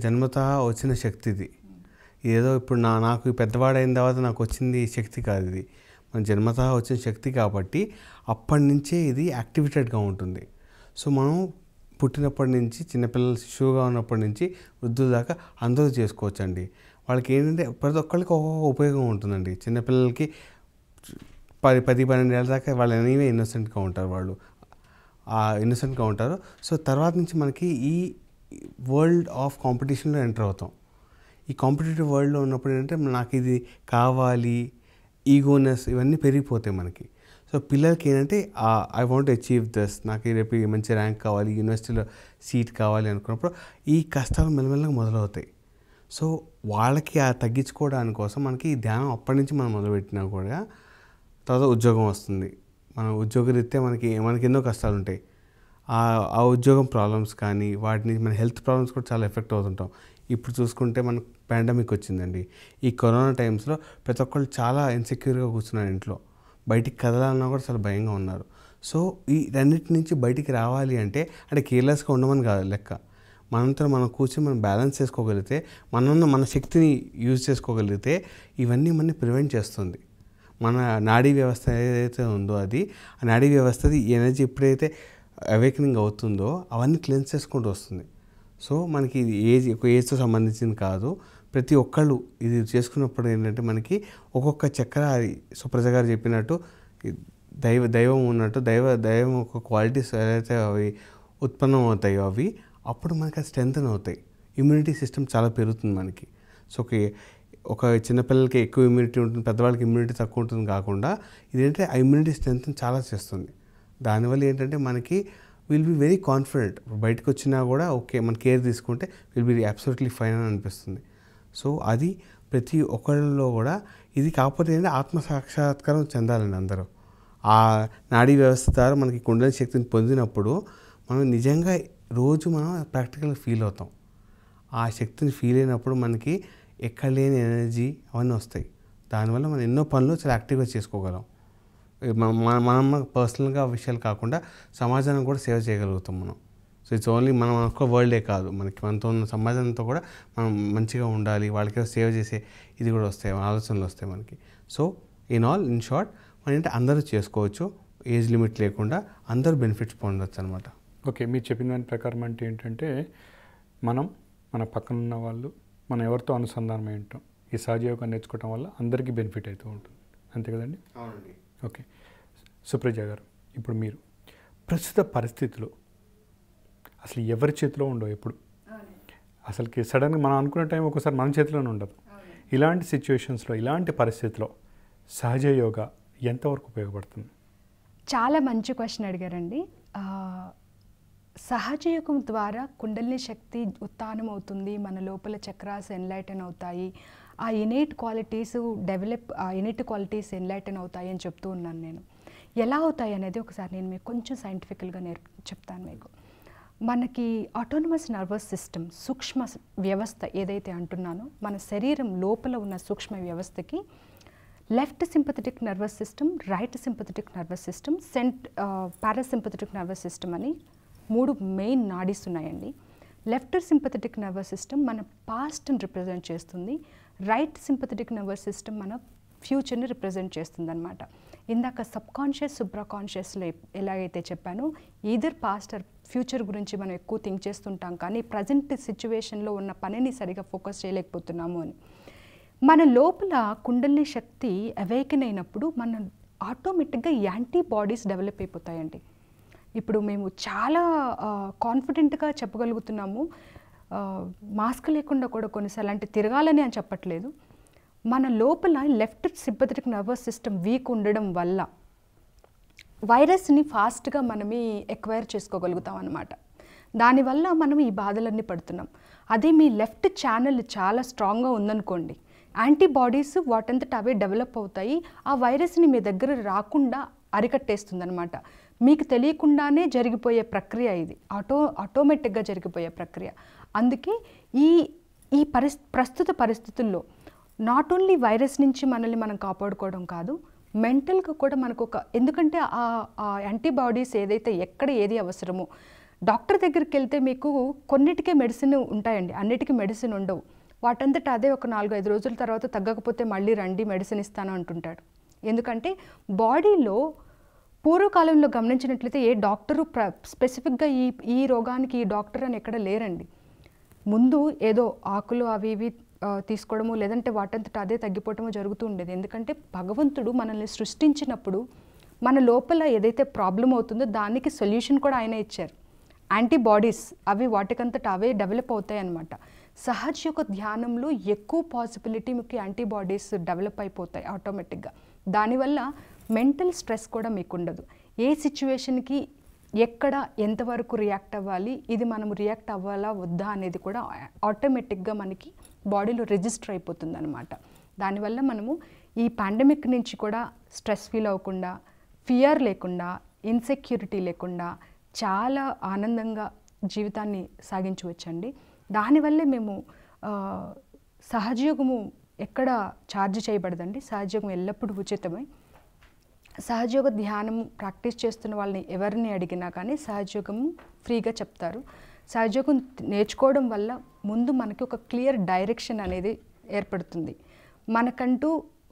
జన్మతా వచ్చిన శక్తి. ఇది ఏదో ఇప్పుడు నాకు పెద్దవాడైన తర్వాత నాకు వచ్చింది శక్తి కాదు. ఇది మన జన్మతా వచ్చిన శక్తి కాబట్టి అప్పటి నుంచే ఇది యాక్టివేటెడ్గా ఉంటుంది. సో మనం పుట్టినప్పటి నుంచి, చిన్నపిల్లలు శిశువుగా ఉన్నప్పటి నుంచి వృద్ధుల దాకా అందరూ చేసుకోవచ్చండి. వాళ్ళకి ఏంటంటే ప్రతి ఒక్కరికి ఒక్కొక్క ఉపయోగం ఉంటుందండి. చిన్నపిల్లలకి 10-12 ఏళ్ళ దాకా వాళ్ళు ఎనీవే ఇన్నోసెంట్గా ఉంటారు, వాళ్ళు ఇన్నోసెంట్గా ఉంటారు. సో తర్వాత నుంచి మనకి ఈ వరల్డ్ ఆఫ్ కాంపిటీషన్లో ఎంటర్ అవుతాం. ఈ కాంపిటేటివ్ వరల్డ్లో ఉన్నప్పుడు ఏంటంటే నాకు ఇది కావాలి, ఈగోనెస్ ఇవన్నీ పెరిగిపోతాయి మనకి. సో పిల్లలకి ఏంటంటే ఐ వాంట్ అచీవ్ దిస్, నాకు రేపు మంచి ర్యాంక్ కావాలి, యూనివర్సిటీలో సీట్ కావాలి అనుకున్నప్పుడు ఈ కష్టాలు మెల్లమెల్లగా మొదలవుతాయి. సో వాళ్ళకి తగ్గించుకోవడానికి కోసం మనకి ఈ ధ్యానం అప్పటి నుంచి మనం మొదలుపెట్టినా కూడా తర్వాత ఉద్యోగం వస్తుంది. మన ఉద్యోగరీత్యా మనకి ఎన్నో కష్టాలు ఉంటాయి. ఆ ఉద్యోగం ప్రాబ్లమ్స్ కానీ వాటిని మన హెల్త్ ప్రాబ్లమ్స్ కూడా చాలా ఎఫెక్ట్ అవుతుంటాం. ఇప్పుడు చూసుకుంటే మనకు పాండమిక్ వచ్చిందండి. ఈ కరోనా టైమ్స్లో ప్రతి ఒక్కళ్ళు చాలా ఇన్సెక్యూర్గా కూర్చున్నారు ఇంట్లో. బయటికి కదలాలన్నా కూడా చాలా భయంగా ఉన్నారు. సో ఈ రెండింటి నుంచి బయటికి రావాలి అంటే కేర్లెస్గా ఉండమని కాదు లెక్క. మనంతా మనం కూర్చొని మనం బ్యాలెన్స్ చేసుకోగలిగితే, మన శక్తిని యూజ్ చేసుకోగలిగితే ఇవన్నీ మనని ప్రివెంట్ చేస్తుంది. మన నాడీ వ్యవస్థ ఏదైతే ఉందో అది, ఆ నాడీ వ్యవస్థది ఎనర్జీ ఎప్పుడైతే అవేకనింగ్ అవుతుందో అవన్నీ క్లెన్స్ చేసుకుంటూ వస్తుంది. సో మనకి ఒక ఏజ్తో సంబంధించింది కాదు, ప్రతి ఒక్కళ్ళు ఇది చేసుకున్నప్పుడు ఏంటంటే మనకి ఒక్కొక్క చక్ర సుప్రజ గారు చెప్పినట్టు దైవం ఉన్నట్టు దైవం ఒక క్వాలిటీస్ ఏదైతే అవి ఉత్పన్నం అవుతాయో అవి అప్పుడు మనకి అది స్ట్రెంథన్ అవుతాయి. ఇమ్యూనిటీ సిస్టమ్ చాలా పెరుగుతుంది మనకి. సో ఒక చిన్నపిల్లలకి ఎక్కువ ఇమ్యూనిటీ ఉంటుంది, పెద్దవాళ్ళకి ఇమ్యూనిటీ తక్కువ ఉంటుంది కాకుండా ఇదేంటంటే ఆ ఇమ్యూనిటీ స్ట్రెంత్ చాలా చేస్తుంది. దానివల్ల ఏంటంటే మనకి విల్ బి వెరీ కాన్ఫిడెంట్. బయటకు వచ్చినా కూడా ఓకే మన కేర్ తీసుకుంటే విల్ బి అబ్సల్యూట్లీ ఫైన్ అని అనిపిస్తుంది. సో అది ప్రతి ఒక్కళ్ళలో కూడా ఇది కాకపోతే ఏంటంటే ఆత్మసాక్షాత్కారం చెందాలండి అందరూ. ఆ నాడీ వ్యవస్థ ద్వారా మనకి కుండలి శక్తిని పొందినప్పుడు మనం నిజంగా రోజు మనం ప్రాక్టికల్గా ఫీల్ అవుతాం. ఆ శక్తిని ఫీల్ అయినప్పుడు మనకి ఎక్కడ లేని ఎనర్జీ అవన్నీ వస్తాయి. దానివల్ల మనం ఎన్నో పనులు చాలా యాక్టివ్గా చేసుకోగలం. మనం పర్సనల్గా విషయాలు కాకుండా సమాజానికి కూడా సేవ చేయగలుగుతాం మనం. సో ఇట్స్ ఓన్లీ మనం ఒక్క వరల్డే కాదు, మనతో ఉన్న సమాజంతో కూడా మనం మంచిగా ఉండాలి, వాళ్ళకి సేవ చేసే ఇది కూడా వస్తాయి, ఆలోచనలు వస్తాయి మనకి. సో ఇన్ షార్ట్ మన ఏంటంటే అందరూ చేసుకోవచ్చు, ఏజ్ లిమిట్ లేకుండా అందరూ బెనిఫిట్స్ పొందవచ్చు అనమాట. ఓకే, మీరు చెప్పిన దాని ప్రకారం అంటే ఏంటంటే మన పక్కన ఉన్న వాళ్ళు మనం ఎవరితో అనుసంధానం ఏంటాం ఈ సహజయోగం నేర్చుకోవటం వల్ల అందరికీ బెనిఫిట్ అవుతూ ఉంటుంది, అంతే కదండి? అవునండి. ఓకే, సుప్రజ గారు, ఇప్పుడు మీరు ప్రస్తుత పరిస్థితులు అసలు ఎవరి చేతిలో ఉండవు. ఎప్పుడు అసలుకి సడన్గా మనం అనుకున్న టైం ఒకసారి మన చేతిలోనే ఉండదు. ఇలాంటి సిచ్యువేషన్స్లో, ఇలాంటి పరిస్థితిలో సహజ యోగా ఎంతవరకు ఉపయోగపడుతుంది? చాలా మంచి క్వశ్చన్ అడిగారండి. సహజయోగం ద్వారా కుండలిని శక్తి ఉత్థానం అవుతుంది, మన లోపల చక్రాస్ ఎన్లైటన్ అవుతాయి, ఆ ఇనేట్ క్వాలిటీస్ ఎన్లైటన్ అవుతాయి అని చెప్తూ ఉన్నాను నేను. ఎలా అవుతాయి అనేది ఒకసారి నేను మీకు కొంచెం సైంటిఫికల్గా చెప్తాను మీకు. మనకి ఆటోనమస్ నర్వస్ సిస్టమ్, సూక్ష్మ వ్యవస్థ ఏదైతే అంటున్నానో, మన శరీరం లోపల ఉన్న సూక్ష్మ వ్యవస్థకి left sympathetic nervous system, right sympathetic nervous system, parasympathetic nervous system అని 3 మెయిన్ నాడీస్ ఉన్నాయండి. లెఫ్ట్ సింపథెటిక్ నర్వస్ సిస్టమ్ మన పాస్ట్ని రిప్రజెంట్ చేస్తుంది, రైట్ సింపథెటిక్ నర్వస్ సిస్టమ్ మన ఫ్యూచర్ని రిప్రజెంట్ చేస్తుంది అనమాట. ఇందాక సబ్కాన్షియస్, సూప్రాకాన్షియస్లో ఎలాగైతే చెప్పానో, ఈదర్ పాస్ట్ ఆర్ ఫ్యూచర్ గురించి మనం ఎక్కువ థింక్ చేస్తుంటాం, కానీ ప్రజెంట్ సిచ్యువేషన్లో ఉన్న పనిని సరిగా ఫోకస్ చేయలేకపోతున్నాము అని. మన లోపల కుండలిని శక్తి అవేకెన్ అయినప్పుడు మన ఆటోమేటిక్గా యాంటీబాడీస్ డెవలప్ అయిపోతాయండి. ఇప్పుడు మేము చాలా కాన్ఫిడెంట్గా చెప్పగలుగుతున్నాము, మాస్క్ లేకుండా కూడా కొన్నిసార్లు, అంటే తిరగాలని అని చెప్పట్లేదు, మన లోపల left sympathetic nervous system week ఉండడం వల్ల వైరస్ని ఫాస్ట్గా మనమే ఎక్వైర్ చేసుకోగలుగుతాం అన్నమాట. దానివల్ల మనం ఈ బాధలన్నీ పడుతున్నాం. అదే మీ లెఫ్ట్ ఛానల్ చాలా స్ట్రాంగ్గా ఉందనుకోండి, యాంటీబాడీస్ వాటంతట అవే డెవలప్ అవుతాయి, ఆ వైరస్ని మీ దగ్గర రాకుండా అరికట్టేస్తుంది అనమాట. మీకు తెలియకుండానే జరిగిపోయే ప్రక్రియ ఇది, ఆటోమేటిక్గా జరిగిపోయే ప్రక్రియ. అందుకే ఈ ప్రస్తుత పరిస్థితుల్లో నాట్ ఓన్లీ వైరస్ నుంచి మనల్ని మనం కాపాడుకోవడం కాదు, మెంటల్గా కూడా మనకు ఎందుకంటే ఆ యాంటీబాడీస్ ఏదైతే ఎక్కడ ఏది అవసరమో, డాక్టర్ దగ్గరికి వెళ్తే మీకు కొన్నిటికే మెడిసిన్ ఉంటాయండి, అన్నిటికీ మెడిసిన్ ఉండవు. వాటంతట అదే ఒక 4-5 రోజుల తర్వాత తగ్గకపోతే మళ్ళీ రండి మెడిసిన్ ఇస్తాను అంటుంటాడు. ఎందుకంటే బాడీలో పూర్వకాలంలో గమనించినట్లయితే ఏ డాక్టరు స్పెసిఫిక్గా ఈ రోగానికి ఈ డాక్టర్ అని ఎక్కడ లేరండి. ముందు ఏదో ఆకులు అవి ఇవి తీసుకోవడము, లేదంటే వాటంతట అదే తగ్గిపోవటమో జరుగుతూ ఉండేది. ఎందుకంటే భగవంతుడు మనల్ని సృష్టించినప్పుడు మన లోపల ఏదైతే ప్రాబ్లం అవుతుందో దానికి సొల్యూషన్ కూడా ఆయన ఇచ్చారు. యాంటీబాడీస్ అవి వాటికంతట అవే డెవలప్ అవుతాయి అన్నమాట. సహజయోగ ధ్యానంలో ఎక్కువ పాసిబిలిటీ మీకు యాంటీబాడీస్ డెవలప్ అయిపోతాయి ఆటోమేటిక్గా. దానివల్ల మెంటల్ స్ట్రెస్ కూడా మీకు ఉండదు. ఏ సిచ్యువేషన్కి ఎక్కడ ఎంతవరకు రియాక్ట్ అవ్వాలి, ఇది మనం రియాక్ట్ అవ్వాలా వద్దా అనేది కూడా ఆటోమేటిక్గా మనకి బాడీలో రిజిస్టర్ అయిపోతుంది అనమాట. దానివల్ల మనము ఈ పాండమిక్ నుంచి కూడా స్ట్రెస్ ఫీల్ అవ్వకుండా, ఫియర్ లేకుండా, ఇన్సెక్యూరిటీ లేకుండా చాలా ఆనందంగా జీవితాన్ని సాగించవచ్చండి. దానివల్లే మేము సహజయోగము ఎక్కడ ఛార్జ్ చేయబడదండి, సహజయోగం ఎల్లప్పుడూ ఉచితమే. సహజయోగ ధ్యానం ప్రాక్టీస్ చేస్తున్న వాళ్ళని ఎవరిని అడిగినా కానీ సహజయోగం ఫ్రీగా చెప్తారు. సహజయోగం నేర్చుకోవడం వల్ల ముందు మనకి ఒక క్లియర్ డైరెక్షన్ అనేది ఏర్పడుతుంది, మనకంటూ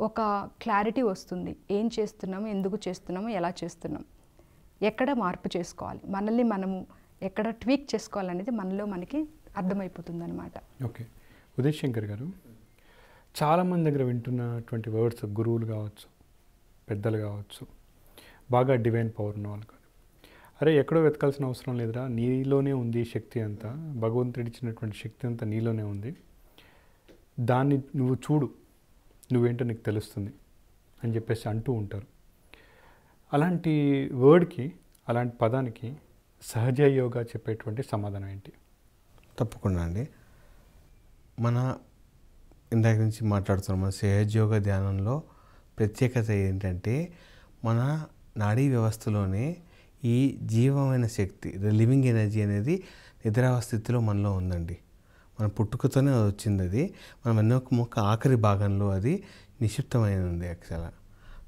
ఒక క్లారిటీ వస్తుంది, ఏం చేస్తున్నాము, ఎందుకు చేస్తున్నాము, ఎలా చేస్తున్నాం, ఎక్కడ మార్పు చేసుకోవాలి, మనల్ని మనము ఎక్కడ ట్వీక్ చేసుకోవాలనేది మనలో మనకి అర్థమైపోతుంది అనమాట. ఓకే, ఉదయ్ శంకర్ గారు, చాలామంది దగ్గర వింటున్నటువంటి వర్డ్స్ గురువులు కావచ్చు, పెద్దలు కావచ్చు, బాగా డివైన్ పవర్ ఉన్న వాళ్ళు కాదు. అరే ఎక్కడో వెతకాల్సిన అవసరం లేదురా, నీలోనే ఉంది శక్తి అంతా, భగవంతుడు ఇచ్చినటువంటి శక్తి అంతా నీలోనే ఉంది, దాన్ని నువ్వు చూడు, నువ్వేంటో నీకు తెలుస్తుంది అని చెప్పేసి అంటూ ఉంటారు. అలాంటి వర్డ్కి, అలాంటి పదానికి సహజ యోగా చెప్పేటువంటి సమాధానం ఏంటి? తప్పకుండా అండి. మన ఇందాక నుంచి మాట్లాడుతున్నాం, మన సహజ యోగ ధ్యానంలో ప్రత్యేకత ఏంటంటే మన నాడీ వ్యవస్థలోనే ఈ జీవమైన శక్తి, లివింగ్ ఎనర్జీ అనేది నిద్రావస్థితిలో మనలో ఉందండి. మన పుట్టుకతోనే వచ్చింది అది. మన వెన్నెముక మొక్క ఆఖరి భాగంలో అది నిక్షిప్తమైనది యాక్చువల్గా.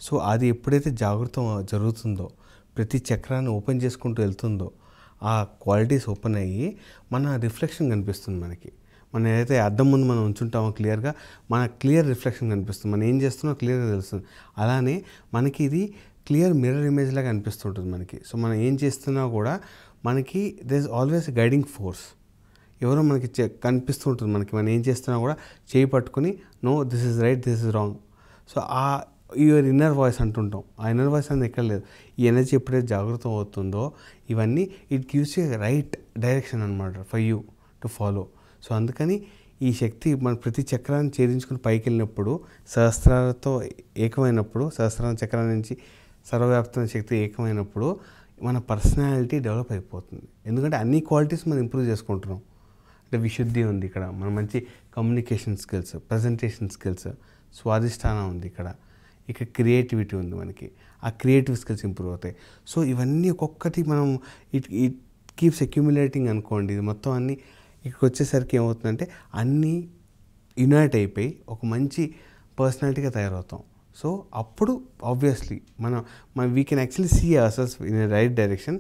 సో అది ఎప్పుడైతే జాగృతం జరుగుతుందో, ప్రతి చక్రాన్ని ఓపెన్ చేసుకుంటూ వెళ్తుందో, ఆ క్వాలిటీస్ ఓపెన్ అయ్యి మన రిఫ్లెక్షన్ కనిపిస్తుంది మనకి. మనం ఏదైతే అద్దం ముందు మనం ఉంచుంటామో క్లియర్గా మన క్లియర్ రిఫ్లెక్షన్ కనిపిస్తుంది, మనం ఏం చేస్తున్నా క్లియర్గా తెలుస్తుంది. అలానే మనకి ఇది క్లియర్ మిర్రర్ ఇమేజ్ లాగా అనిపిస్తుంటుంది మనకి. సో మనం ఏం చేస్తున్నా కూడా మనకి there is always guiding force, ఎవరో మనకి కనిపిస్తూ ఉంటుంది మనకి. మనం ఏం చేస్తున్నా కూడా చేయి పట్టుకుని no this is right, this is wrong. So ఆ యువర్ ఇన్నర్ వాయిస్ అంటుంటాం. ఆ ఇన్నర్ వాయిస్ అనేది ఎక్కడ లేదు. ఈ ఎనర్జీ ఎప్పుడైతే జాగృతం అవుతుందో ఇవన్నీ it gives you right direction అనమాట for you to follow. So అందుకని ఈ శక్తి మన ప్రతి చక్రాన్ని ఛేదించుకుని పైకి వెళ్ళినప్పుడు, సహస్రాలతో ఏకమైనప్పుడు, సహస్రాల చక్రాల నుంచి సర్వవ్యాప్తమైన శక్తి ఏకమైనప్పుడు మన పర్సనాలిటీ డెవలప్ అయిపోతుంది. ఎందుకంటే అన్ని క్వాలిటీస్ మనం ఇంప్రూవ్ చేసుకుంటున్నాం. అంటే విశుద్ధి ఉంది ఇక్కడ, మన మంచి కమ్యూనికేషన్ స్కిల్స్, ప్రజెంటేషన్ స్కిల్స్, స్వాధిష్టానం ఉంది ఇక్కడ, ఇక క్రియేటివిటీ ఉంది మనకి, ఆ క్రియేటివ్ స్కిల్స్ ఇంప్రూవ్ అవుతాయి. సో ఇవన్నీ ఒక్కొక్కటి మనం ఇట్ కీప్స్ అక్యుములేటింగ్ అనుకోండి. ఇది మొత్తం అన్నీ ఇక్కడికి వచ్చేసరికి ఏమవుతుందంటే అన్నీ యునైట్ అయిపోయి ఒక మంచి పర్సనాలిటీగా తయారవుతాం. సో అప్పుడు ఆబ్వియస్లీ మనం we can actually see ourselves in a right direction.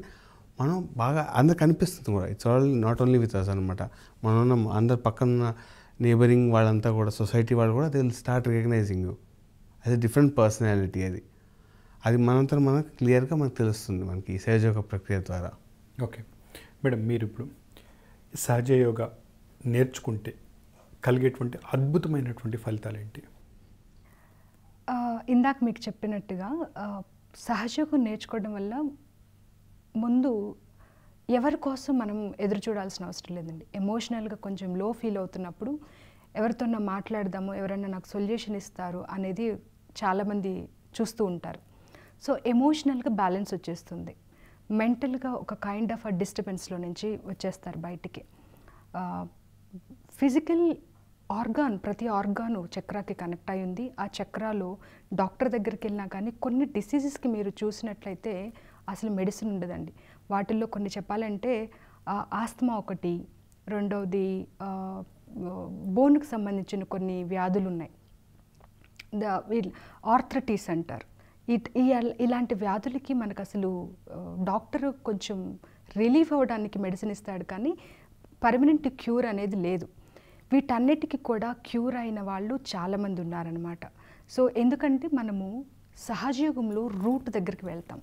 మనం బాగా అందరు కనిపిస్తుంది కూడా. It's all not only with us అనమాట. మనం ఉన్న అందరు పక్కన నేబరింగ్ వాళ్ళంతా కూడా, సొసైటీ వాళ్ళు కూడా they will start recognising you as a different personality. అది మనంతా మనకు క్లియర్గా మనకు తెలుస్తుంది మనకి ఈ సహజ యోగ ప్రక్రియ ద్వారా. ఓకే మేడం, మీరు ఇప్పుడు సహజ యోగా నేర్చుకుంటే కలిగేటువంటి అద్భుతమైనటువంటి ఫలితాలు ఏంటి? ఇందాక మీకు చెప్పినట్టుగా సహజయోగం నేర్చుకోవడం వల్ల ముందు ఎవరి కోసం మనం ఎదురు చూడాల్సిన అవసరం లేదండి. ఎమోషనల్గా కొంచెం లో ఫీల్ అవుతున్నప్పుడు ఎవరితోనో మాట్లాడదాము, ఎవరైనా నాకు సొల్యూషన్ ఇస్తారు అనేది చాలామంది చూస్తూ ఉంటారు. సో ఎమోషనల్గా బ్యాలెన్స్ వచ్చేస్తుంది, మెంటల్గా ఒక కైండ్ ఆఫ్ డిస్టర్బెన్స్లో నుంచి వచ్చేస్తారు బయటికి. ఫిజికల్ ఆర్గాన్, ప్రతి ఆర్గాను చక్రాకి కనెక్ట్ అయి ఉంది. ఆ చక్రాలు డాక్టర్ దగ్గరికి వెళ్ళినా కానీ కొన్ని డిసీజెస్కి మీరు చూసినట్లయితే అసలు మెడిసిన్ ఉండదండి. వాటిల్లో కొన్ని చెప్పాలంటే ఆస్తమా ఒకటి, రెండవది బోన్కి సంబంధించిన కొన్ని వ్యాధులు ఉన్నాయి, ఆర్థరైటిస్ అంటారు. ఇలాంటి వ్యాధులకి మనకు అసలు డాక్టర్ కొంచెం రిలీఫ్ అవ్వడానికి మెడిసిన్ ఇస్తాడు కానీ పర్మనెంట్ క్యూర్ అనేది లేదు. వీటన్నిటికీ కూడా క్యూర్ అయిన వాళ్ళు చాలామంది ఉన్నారనమాట. సో ఎందుకంటే మనము సహజయోగంలో రూట్ దగ్గరికి వెళ్తాం.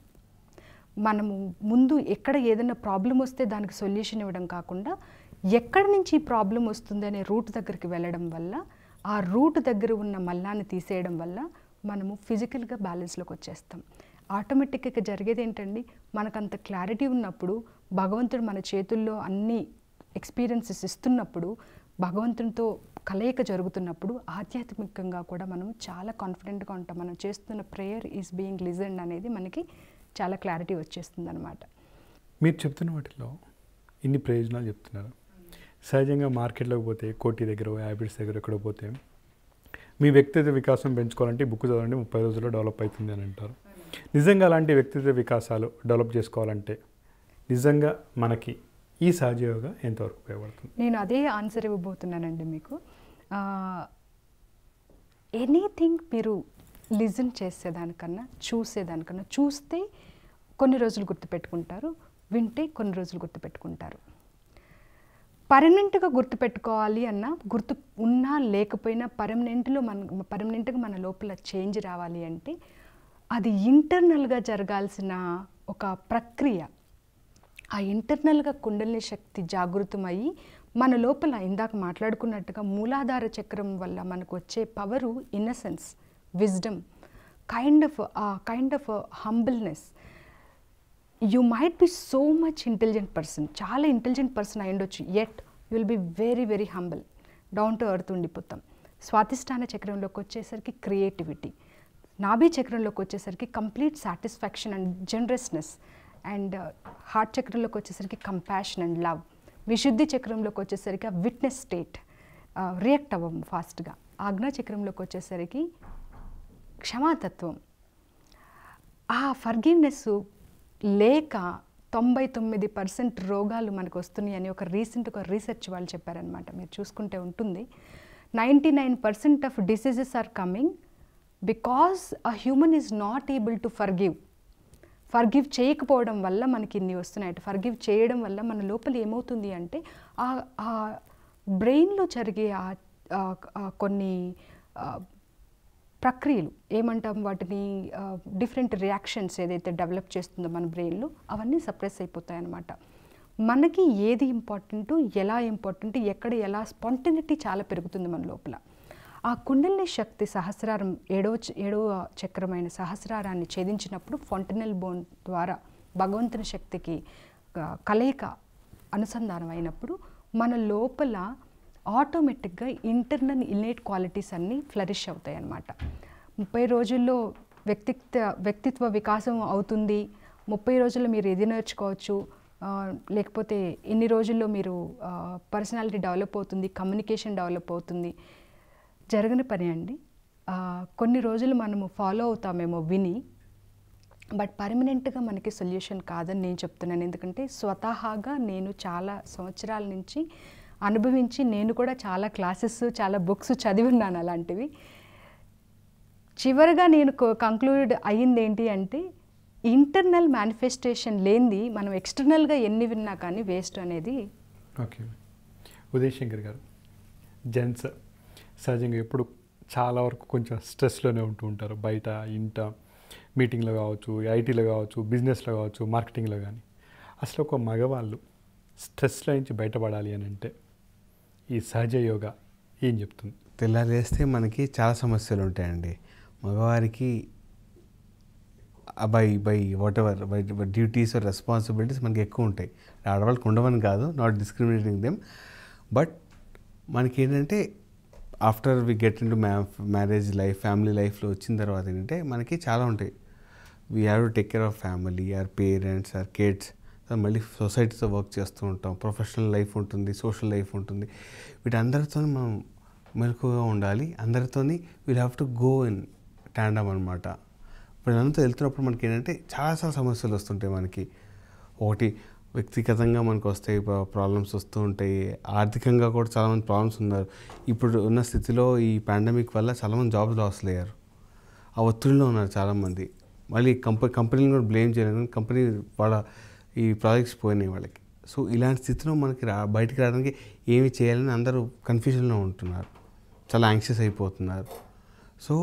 మనము ముందు ఎక్కడ ఏదైనా ప్రాబ్లం వస్తే దానికి సొల్యూషన్ ఇవ్వడం కాకుండా ఎక్కడి నుంచి ఈ ప్రాబ్లం వస్తుంది అనే రూట్ దగ్గరికి వెళ్ళడం వల్ల, ఆ రూట్ దగ్గర ఉన్న మల్లాన్ని తీసేయడం వల్ల మనము ఫిజికల్గా బ్యాలెన్స్లోకి వచ్చేస్తాం. ఆటోమేటిక్గా జరిగేది ఏంటండి, మనకంత క్లారిటీ ఉన్నప్పుడు, భగవంతుడు మన చేతుల్లో అన్ని ఎక్స్పీరియన్సెస్ ఇస్తున్నప్పుడు, భగవంతునితో కలయిక జరుగుతున్నప్పుడు ఆధ్యాత్మికంగా కూడా మనం చాలా కాన్ఫిడెంట్గా ఉంటాం. మనం చేస్తున్న ప్రేయర్ ఈజ్ బీయింగ్ లిజన్డ్ అనేది మనకి చాలా క్లారిటీ వచ్చేస్తుంది అనమాట. మీరు చెప్తున్న వాటిలో ఇన్ని ప్రయోజనాలు చెప్తున్నారు. సహజంగా మార్కెట్లోకి పోతే, కోటి దగ్గర, హ్యాబిట్స్ దగ్గర ఎక్కడ పోతే మీ వ్యక్తిత్వ వికాసం పెంచుకోవాలంటే బుక్ చదవండి 30 రోజుల్లో డెవలప్ అవుతుంది అని అంటారు. నిజంగా అలాంటి వ్యక్తిత్వ వికాసాలు డెవలప్ చేసుకోవాలంటే నిజంగా మనకి ఈ సహజ యోగా ఎంతవరకు ఉపయోగపడుతుంది? నేను అదే ఆన్సర్ ఇవ్వబోతున్నానండి మీకు. ఎనీథింగ్ మీరు లిజన్ చేసేదానికన్నా చూసేదానికన్నా, చూస్తే కొన్ని రోజులు గుర్తుపెట్టుకుంటారు, వింటే కొన్ని రోజులు గుర్తుపెట్టుకుంటారు. పర్మనెంట్గా గుర్తుపెట్టుకోవాలి అన్నా, గుర్తు ఉన్నా లేకపోయినా పర్మనెంట్గా మన లోపల చేంజ్ రావాలి అంటే అది ఇంటర్నల్గా జరగాల్సిన ఒక ప్రక్రియ. ఆ ఇంటర్నల్గా కుండలిని శక్తి జాగృతమయ్యి మన లోపల ఇందాక మాట్లాడుకున్నట్టుగా మూలాధార చక్రం వల్ల మనకు వచ్చే power innocence, wisdom, kind of humbleness. You might be so much intelligent person, చాలా ఇంటెలిజెంట్ పర్సన్ అయి ఉండొచ్చు, yet you will be very very humble, down to earth ఉండిపోతాం. స్వాధిష్టాన చక్రంలోకి వచ్చేసరికి క్రియేటివిటీ, నాభి చక్రంలోకి వచ్చేసరికి complete satisfaction and generosity, and heart చక్రంలోకి వచ్చేసరికి కంపాషన్ అండ్ లవ్, విశుద్ధి చక్రంలోకి వచ్చేసరికి ఆ విట్నెస్ స్టేట్, రియాక్ట్ అవ్వం ఫాస్ట్గా, ఆజ్ఞా చక్రంలోకి వచ్చేసరికి క్షమాతత్వం. ఆ ఫర్గివ్నెస్ లేక 99% రోగాలు మనకు వస్తున్నాయి అని ఒక రీసెర్చ్ వాళ్ళు చెప్పారనమాట. మీరు చూసుకుంటే ఉంటుంది. 99% of diseases are coming because a human is not able to forgive చేయకపోవడం వల్ల మనకి ఇన్ని వస్తున్నాయి. ఫర్గివ్ చేయడం వల్ల మన లోపల ఏమవుతుంది అంటే ఆ బ్రెయిన్లో జరిగే కొన్ని ప్రక్రియలు ఏమంటాం వాటిని, డిఫరెంట్ రియాక్షన్స్ ఏదైతే డెవలప్ చేస్తుందో మన బ్రెయిన్లో అవన్నీ సప్రెస్ అయిపోతాయి అన్నమాట. మనకి ఏది ఇంపార్టెంట్, ఎలా ఇంపార్టెంట్, ఎక్కడ ఎలా స్పాంటనిటీ చాలా పెరుగుతుంది మన లోపల. ఆ కుండలిని శక్తి సహస్రారం ఏడవ చక్రమైన సహస్రారాన్ని ఛేదించినప్పుడు ఫాంటనల్ బోన్ ద్వారా భగవంతుని శక్తికి కలయిక అనుసంధానం అయినప్పుడు మన లోపల ఆటోమేటిక్గా ఇంటర్నల్ ఇన్నేట్ క్వాలిటీస్ అన్నీ ఫ్లరిష్ అవుతాయి అన్నమాట. 30 రోజుల్లో వ్యక్తిత్వ వికాసం అవుతుంది, 30 రోజుల్లో మీరు ఇది నేర్చుకోవచ్చు, లేకపోతే ఇన్ని రోజుల్లో మీరు పర్సనాలిటీ డెవలప్ అవుతుంది, కమ్యూనికేషన్ డెవలప్ అవుతుంది. జరగని పని అండి. కొన్ని రోజులు మనము ఫాలో అవుతామేమో విని, బట్ పర్మనెంట్గా మనకి సొల్యూషన్ కాదని నేను చెప్తున్నాను. ఎందుకంటే స్వతహాగా నేను చాలా సంవత్సరాల నుంచి అనుభవించి, నేను కూడా చాలా క్లాసెస్, చాలా బుక్స్ చదివి ఉన్నాను అలాంటివి. చివరిగా నేను కంక్లూడ్ అయ్యింది ఏంటి అంటే, ఇంటర్నల్ మేనిఫెస్టేషన్ లేనిది మనం ఎక్స్టర్నల్గా ఎన్ని విన్నా కానీ వేస్ట్ అనేది. ఓకే, ఉదయ్ శంకర్ గారు, జెంట్స్ సహజంగా ఎప్పుడు చాలా వరకు కొంచెం స్ట్రెస్లోనే ఉంటూ ఉంటారు. బయట ఇంట మీటింగ్లో కావచ్చు, ఐటీలో కావచ్చు, బిజినెస్లో కావచ్చు, మార్కెటింగ్లో కానీ. అసలు ఒక మగవాళ్ళు స్ట్రెస్లో నుంచి బయటపడాలి అని అంటే ఈ సహజ యోగా ఏం చెప్తుంది? తెల్లారేస్తే మనకి చాలా సమస్యలు ఉంటాయండి. మగవారికి by what ever by duties responsibilities మనకి ఎక్కువ ఉంటాయి. ఆడవాళ్ళకి ఉండవని కాదు, నాట్ డిస్క్రిమినేటింగ్ దెమ్, బట్ మనకి ఏంటంటే after we get in to marriage life, family లైఫ్లో వచ్చిన తర్వాత ఏంటంటే మనకి చాలా ఉంటాయి. We have to take care of family, or parents, or kids, మళ్ళీ సొసైటీతో వర్క్ చేస్తూ ఉంటాం, ప్రొఫెషనల్ లైఫ్ ఉంటుంది, సోషల్ లైఫ్ ఉంటుంది. వీటందరితో మనం మెలకుగా ఉండాలి. అందరితో we'll have to go in tandem అనమాట. వీళ్ళంతా వెళ్తున్నప్పుడు మనకి ఏంటంటే చాలా సమస్యలు వస్తుంటాయి. మనకి ఒకటి వ్యక్తిగతంగా మనకు వస్తాయి, ప్రాబ్లమ్స్ వస్తూ ఉంటాయి. ఆర్థికంగా కూడా చాలామంది ప్రాబ్లమ్స్ ఉన్నారు. ఇప్పుడు ఉన్న స్థితిలో ఈ పాండమిక్ వల్ల చాలామంది జాబ్స్ లాస్ అయ్యారు. ఆ ఒత్తిడిలో ఉన్నారు చాలామంది. మళ్ళీ కంపెనీని కూడా బ్లేమ్ చేయలేదు, కంపెనీ వాళ్ళ ఈ ప్రాజెక్ట్స్ పోయినాయి వాళ్ళకి. సో ఇలాంటి స్థితిలో మనకి బయటికి రావడానికి ఏమి చేయాలని అందరూ కన్ఫ్యూజన్లో ఉంటున్నారు, చాలా యాంగ్షియస్ అయిపోతున్నారు. సో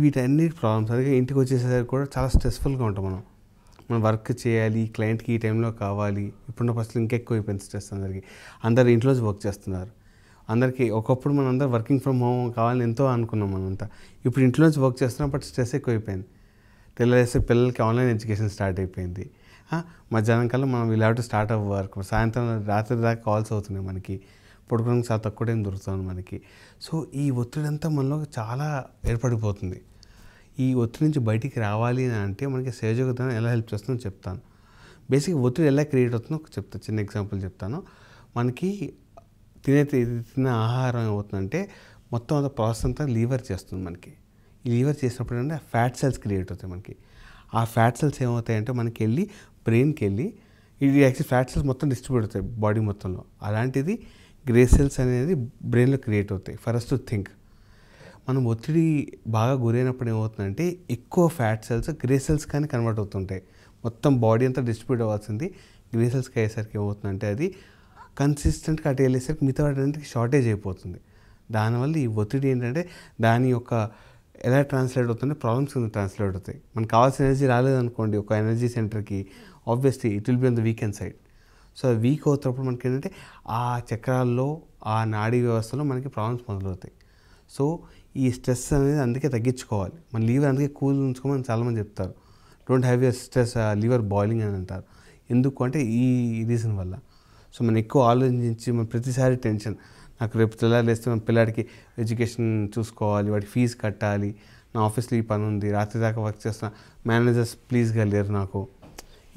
వీటన్నిటి ప్రాబ్లమ్స్, అలాగే ఇంటికి వచ్చేసరికి కూడా చాలా స్ట్రెస్ఫుల్గా ఉంటాం. మనం వర్క్ చేయాలి, క్లయింట్కి ఈ టైంలో కావాలి. ఇప్పుడున్న పరిస్థితులు ఇంకెక్కువ అయిపోయింది స్ట్రెస్ అందరికీ. అందరు ఇంట్లోంచి వర్క్ చేస్తున్నారు. అందరికీ ఒకప్పుడు మనం అందరూ వర్కింగ్ ఫ్రమ్ హోమ్ కావాలని ఎంతో అనుకున్నాం మనంతా. ఇప్పుడు ఇంట్లోంచి వర్క్ చేస్తున్నాం, బట్ స్ట్రెస్ ఎక్కువైపోయింది. తెల్లవేస్తే పిల్లలకి ఆన్లైన్ ఎడ్యుకేషన్ స్టార్ట్ అయిపోయింది. మధ్యాహ్నం కల్లా మనం వీల్ హ్యావ్ టు స్టార్ట్ అవ్ వర్క్. సాయంత్రం రాత్రి దాకా కాల్స్ అవుతున్నాయి మనకి. పడుకోవడానికి చాలా తక్కువ టైం దొరుకుతుంది మనకి. సో ఈ ఒత్తిడి అంతా మనలో చాలా ఏర్పడిపోతుంది. ఈ ఒత్తిడి నుంచి బయటికి రావాలి అని అంటే మనకి సహజయోగం ఎలా హెల్ప్ చేస్తుందో చెప్తాను. బేసిక్ ఒత్తిడి ఎలా క్రియేట్ అవుతుందో చెప్తాను, చిన్న ఎగ్జాంపుల్ చెప్తాను. మనకి తిన్న ఆహారం ఏమవుతుందంటే మొత్తం అంత ప్రాసెస్ అంతా లీవర్ చేస్తుంది మనకి. ఈ లీవర్ చేసినప్పుడు అంటే ఫ్యాట్ సెల్స్ క్రియేట్ అవుతాయి మనకి. ఆ ఫ్యాట్ సెల్స్ ఏమవుతాయంటే మనకి వెళ్ళి బ్రెయిన్కి వెళ్ళి, ఇది యాక్చువల్లీ ఫ్యాట్ సెల్స్ మొత్తం డిస్ట్రిబ్యూట్ అవుతాయి బాడీ మొత్తంలో. అలాంటిది గ్రే సెల్స్ అనేది బ్రెయిన్లో క్రియేట్ అవుతాయి ఫర్ అస్ టు థింక్. మనం ఒత్తిడి బాగా గురైనప్పుడు ఏమవుతుందంటే ఎక్కువ ఫ్యాట్ సెల్స్ గ్రే సెల్స్ కానీ కన్వర్ట్ అవుతుంటాయి. మొత్తం బాడీ అంతా డిస్ట్రిబ్యూట్ అవ్వాల్సింది గ్రే సెల్స్కి అయ్యేసరికి ఏమవుతుందంటే అది కన్సిస్టెంట్గా అటు వెళ్ళేసరికి మిగతా వాటికి షార్టేజ్ అయిపోతుంది. దానివల్ల ఈ ఒత్తిడి ఏంటంటే దాని యొక్క ఎలా ట్రాన్స్లేట్ అవుతుంటే ప్రాబ్లమ్స్ కింద ట్రాన్స్లేట్ అవుతాయి. మనకు కావాల్సిన ఎనర్జీ రాలేదనుకోండి ఒక ఎనర్జీ సెంటర్కి, obviously it will be on the weekend side. So weak అవుతున్నప్పుడు మనకి ఏంటంటే ఆ చక్రాల్లో ఆ నాడీ వ్యవస్థలో మనకి ప్రాబ్లమ్స్ మొదలవుతాయి. సో ఈ స్ట్రెస్ అనేది అందుకే తగ్గించుకోవాలి. మన లీవర్ అందుకే కూల్ ఉంచుకోమని చాలామంది చెప్తారు. Don't have your stress liver boiling అని అంటారు. ఎందుకు అంటే ఈ రీజన్ వల్ల. సో మనం ఎక్కువ ఆలోచించి మనం ప్రతిసారి టెన్షన్, నాకు రేపు తెల్లారేస్తే మన పిల్లాడికి ఎడ్యుకేషన్ చూసుకోవాలి, వాడికి ఫీజు కట్టాలి, నా ఆఫీస్లో ఈ పని ఉంది, రాత్రి దాకా వర్క్ చేస్తున్నా, మేనేజర్స్ ప్లీజ్గా లేరు నాకు.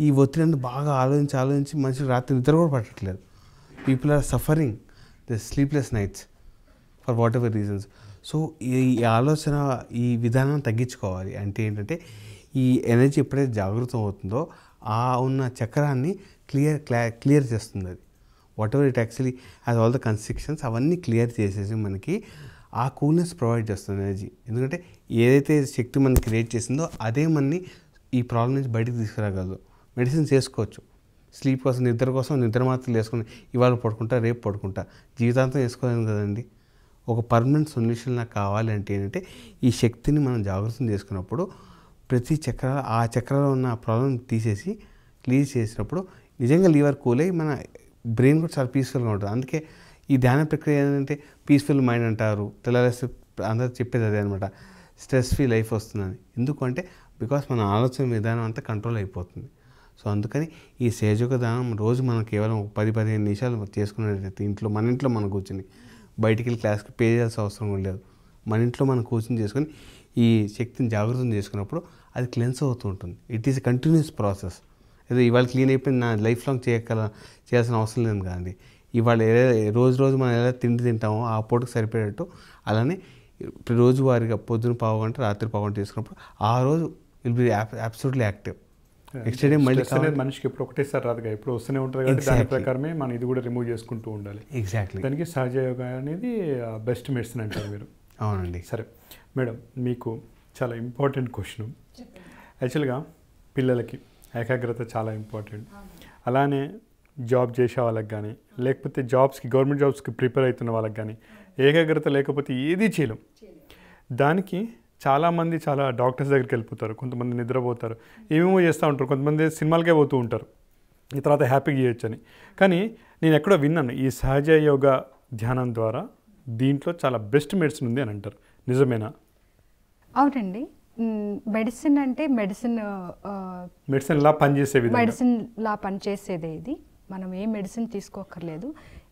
ఈ ఒత్తిడిని బాగా ఆలోచించి మనిషికి రాత్రి నిద్ర కూడా పట్టట్లేదు. People are suffering the sleepless nights for whatever reasons. So ఈ ఆలోచన ఈ విధానం తగ్గించుకోవాలి. అంటే ఏంటంటే ఈ ఎనర్జీ ఎప్పుడైతే జాగృతం అవుతుందో ఆ ఉన్న చక్రాన్ని క్లియర్ చేస్తుంది. అది whatever it actually has all the constrictions అవన్నీ క్లియర్ చేసేసి మనకి ఆ కూల్నెస్ ప్రొవైడ్ చేస్తుంది ఎనర్జీ. ఎందుకంటే ఏదైతే శక్తి మనకి క్రియేట్ చేసిందో అదే మనని ఈ ప్రాబ్లం నుంచి బయటకు తీసుకురాగలదు. మెడిసిన్స్ వేసుకోవచ్చు, స్లీప్ కోసం, నిద్ర కోసం నిద్ర మాత్రలు వేసుకుని ఇవాళ పడుకుంటా రేపు పడుకుంటా జీవితాంతం వేసుకోలేము కదండి. ఒక పర్మనెంట్ సొల్యూషన్ నాకు కావాలి అంటే ఏంటంటే ఈ శక్తిని మనం జాగృతం చేసుకున్నప్పుడు ప్రతి ఆ చక్రాలో ఉన్న ప్రాబ్లం తీసేసి క్లియర్ చేసినప్పుడు నిజంగా లివర్ కూల్ అయ్యి మన బ్రెయిన్ కూడా చాలా పీస్ఫుల్గా ఉంటుంది. అందుకే ఈ ధ్యాన ప్రక్రియ ఏంటంటే పీస్ఫుల్ మైండ్ అంటారు. తెల్లారేస్తే అందరూ చెప్పేది అదే అనమాట, స్ట్రెస్ ఫ్రీ లైఫ్ వస్తుందని. ఎందుకంటే బికాస్ మన ఆలోచన విధానం అంతా కంట్రోల్ అయిపోతుంది. సో అందుకని ఈ సేజోగ ధ్యానం రోజు మనం కేవలం 10-15 నిమిషాలు చేసుకునేటైతే ఇంట్లో మన ఇంట్లో మనం కూర్చొని బయటికి వెళ్ళి క్లాస్కి పే చేయాల్సిన అవసరం కూడా లేదు. మన ఇంట్లో మనం కూర్చొని చేసుకొని ఈ శక్తిని జాగృతం చేసుకున్నప్పుడు అది క్లెన్స్ అవుతూ ఉంటుంది. It is a continuous process. ఏదో ఇవాళ క్లీన్ అయిపోయింది నా లైఫ్ లాంగ్ చేయాల్సిన అవసరం లేదు కదండి. ఇవాళ రోజు మనం ఎలా తిండి తింటామో ఆ పూటకు సరిపోయేటట్టు అలానే రోజువారీగా పొద్దున పావు గంట రాత్రి పావు గంట తీసుకున్నప్పుడు ఆ రోజు will be absolutely active. Next day మళ్ళీ మనిషికి ఎప్పుడు ఒకటేసారి రాదుగా, ఎప్పుడు వస్తూనే ఉంటుంది కాబట్టి దాని ప్రకారమే మనం ఇది కూడా రిమూవ్ చేసుకుంటూ ఉండాలి. ఎగ్జాక్ట్లీ. దానికి సహజ యోగా అనేది బెస్ట్ మెడిసిన్ అంటారు మీరు. అవునండి. సరే మేడం, మీకు చాలా ఇంపార్టెంట్ క్వశ్చన్. యాక్చువల్గా పిల్లలకి ఏకాగ్రత చాలా ఇంపార్టెంట్. అలానే జాబ్ చేసే వాళ్ళకి కానీ లేకపోతే గవర్నమెంట్ జాబ్స్కి ప్రిపేర్ అవుతున్న వాళ్ళకి కానీ ఏకాగ్రత లేకపోతే ఏది చేయలేం. దానికి చాలామంది చాలా డాక్టర్స్ దగ్గరికి వెళ్ళిపోతారు, కొంతమంది నిద్రపోతారు, ఏమేమో చేస్తూ ఉంటారు, కొంతమంది సినిమాలకే పోతూ ఉంటారు, ఈ తర్వాత హ్యాపీగా చేయొచ్చు అని. కానీ నేను ఎక్కడో విన్నాను ఈ సహజ యోగా ధ్యానం ద్వారా దీంట్లో చాలా బెస్ట్ మెడిసిన్ ఉంది అని అంటారు. నిజమేనా? అవునండి. మెడిసిన్ అంటే మెడిసిన్లా పనిచేసేదే ఇది. మనం ఏ మెడిసిన్ తీసుకోక్కర్లేదు.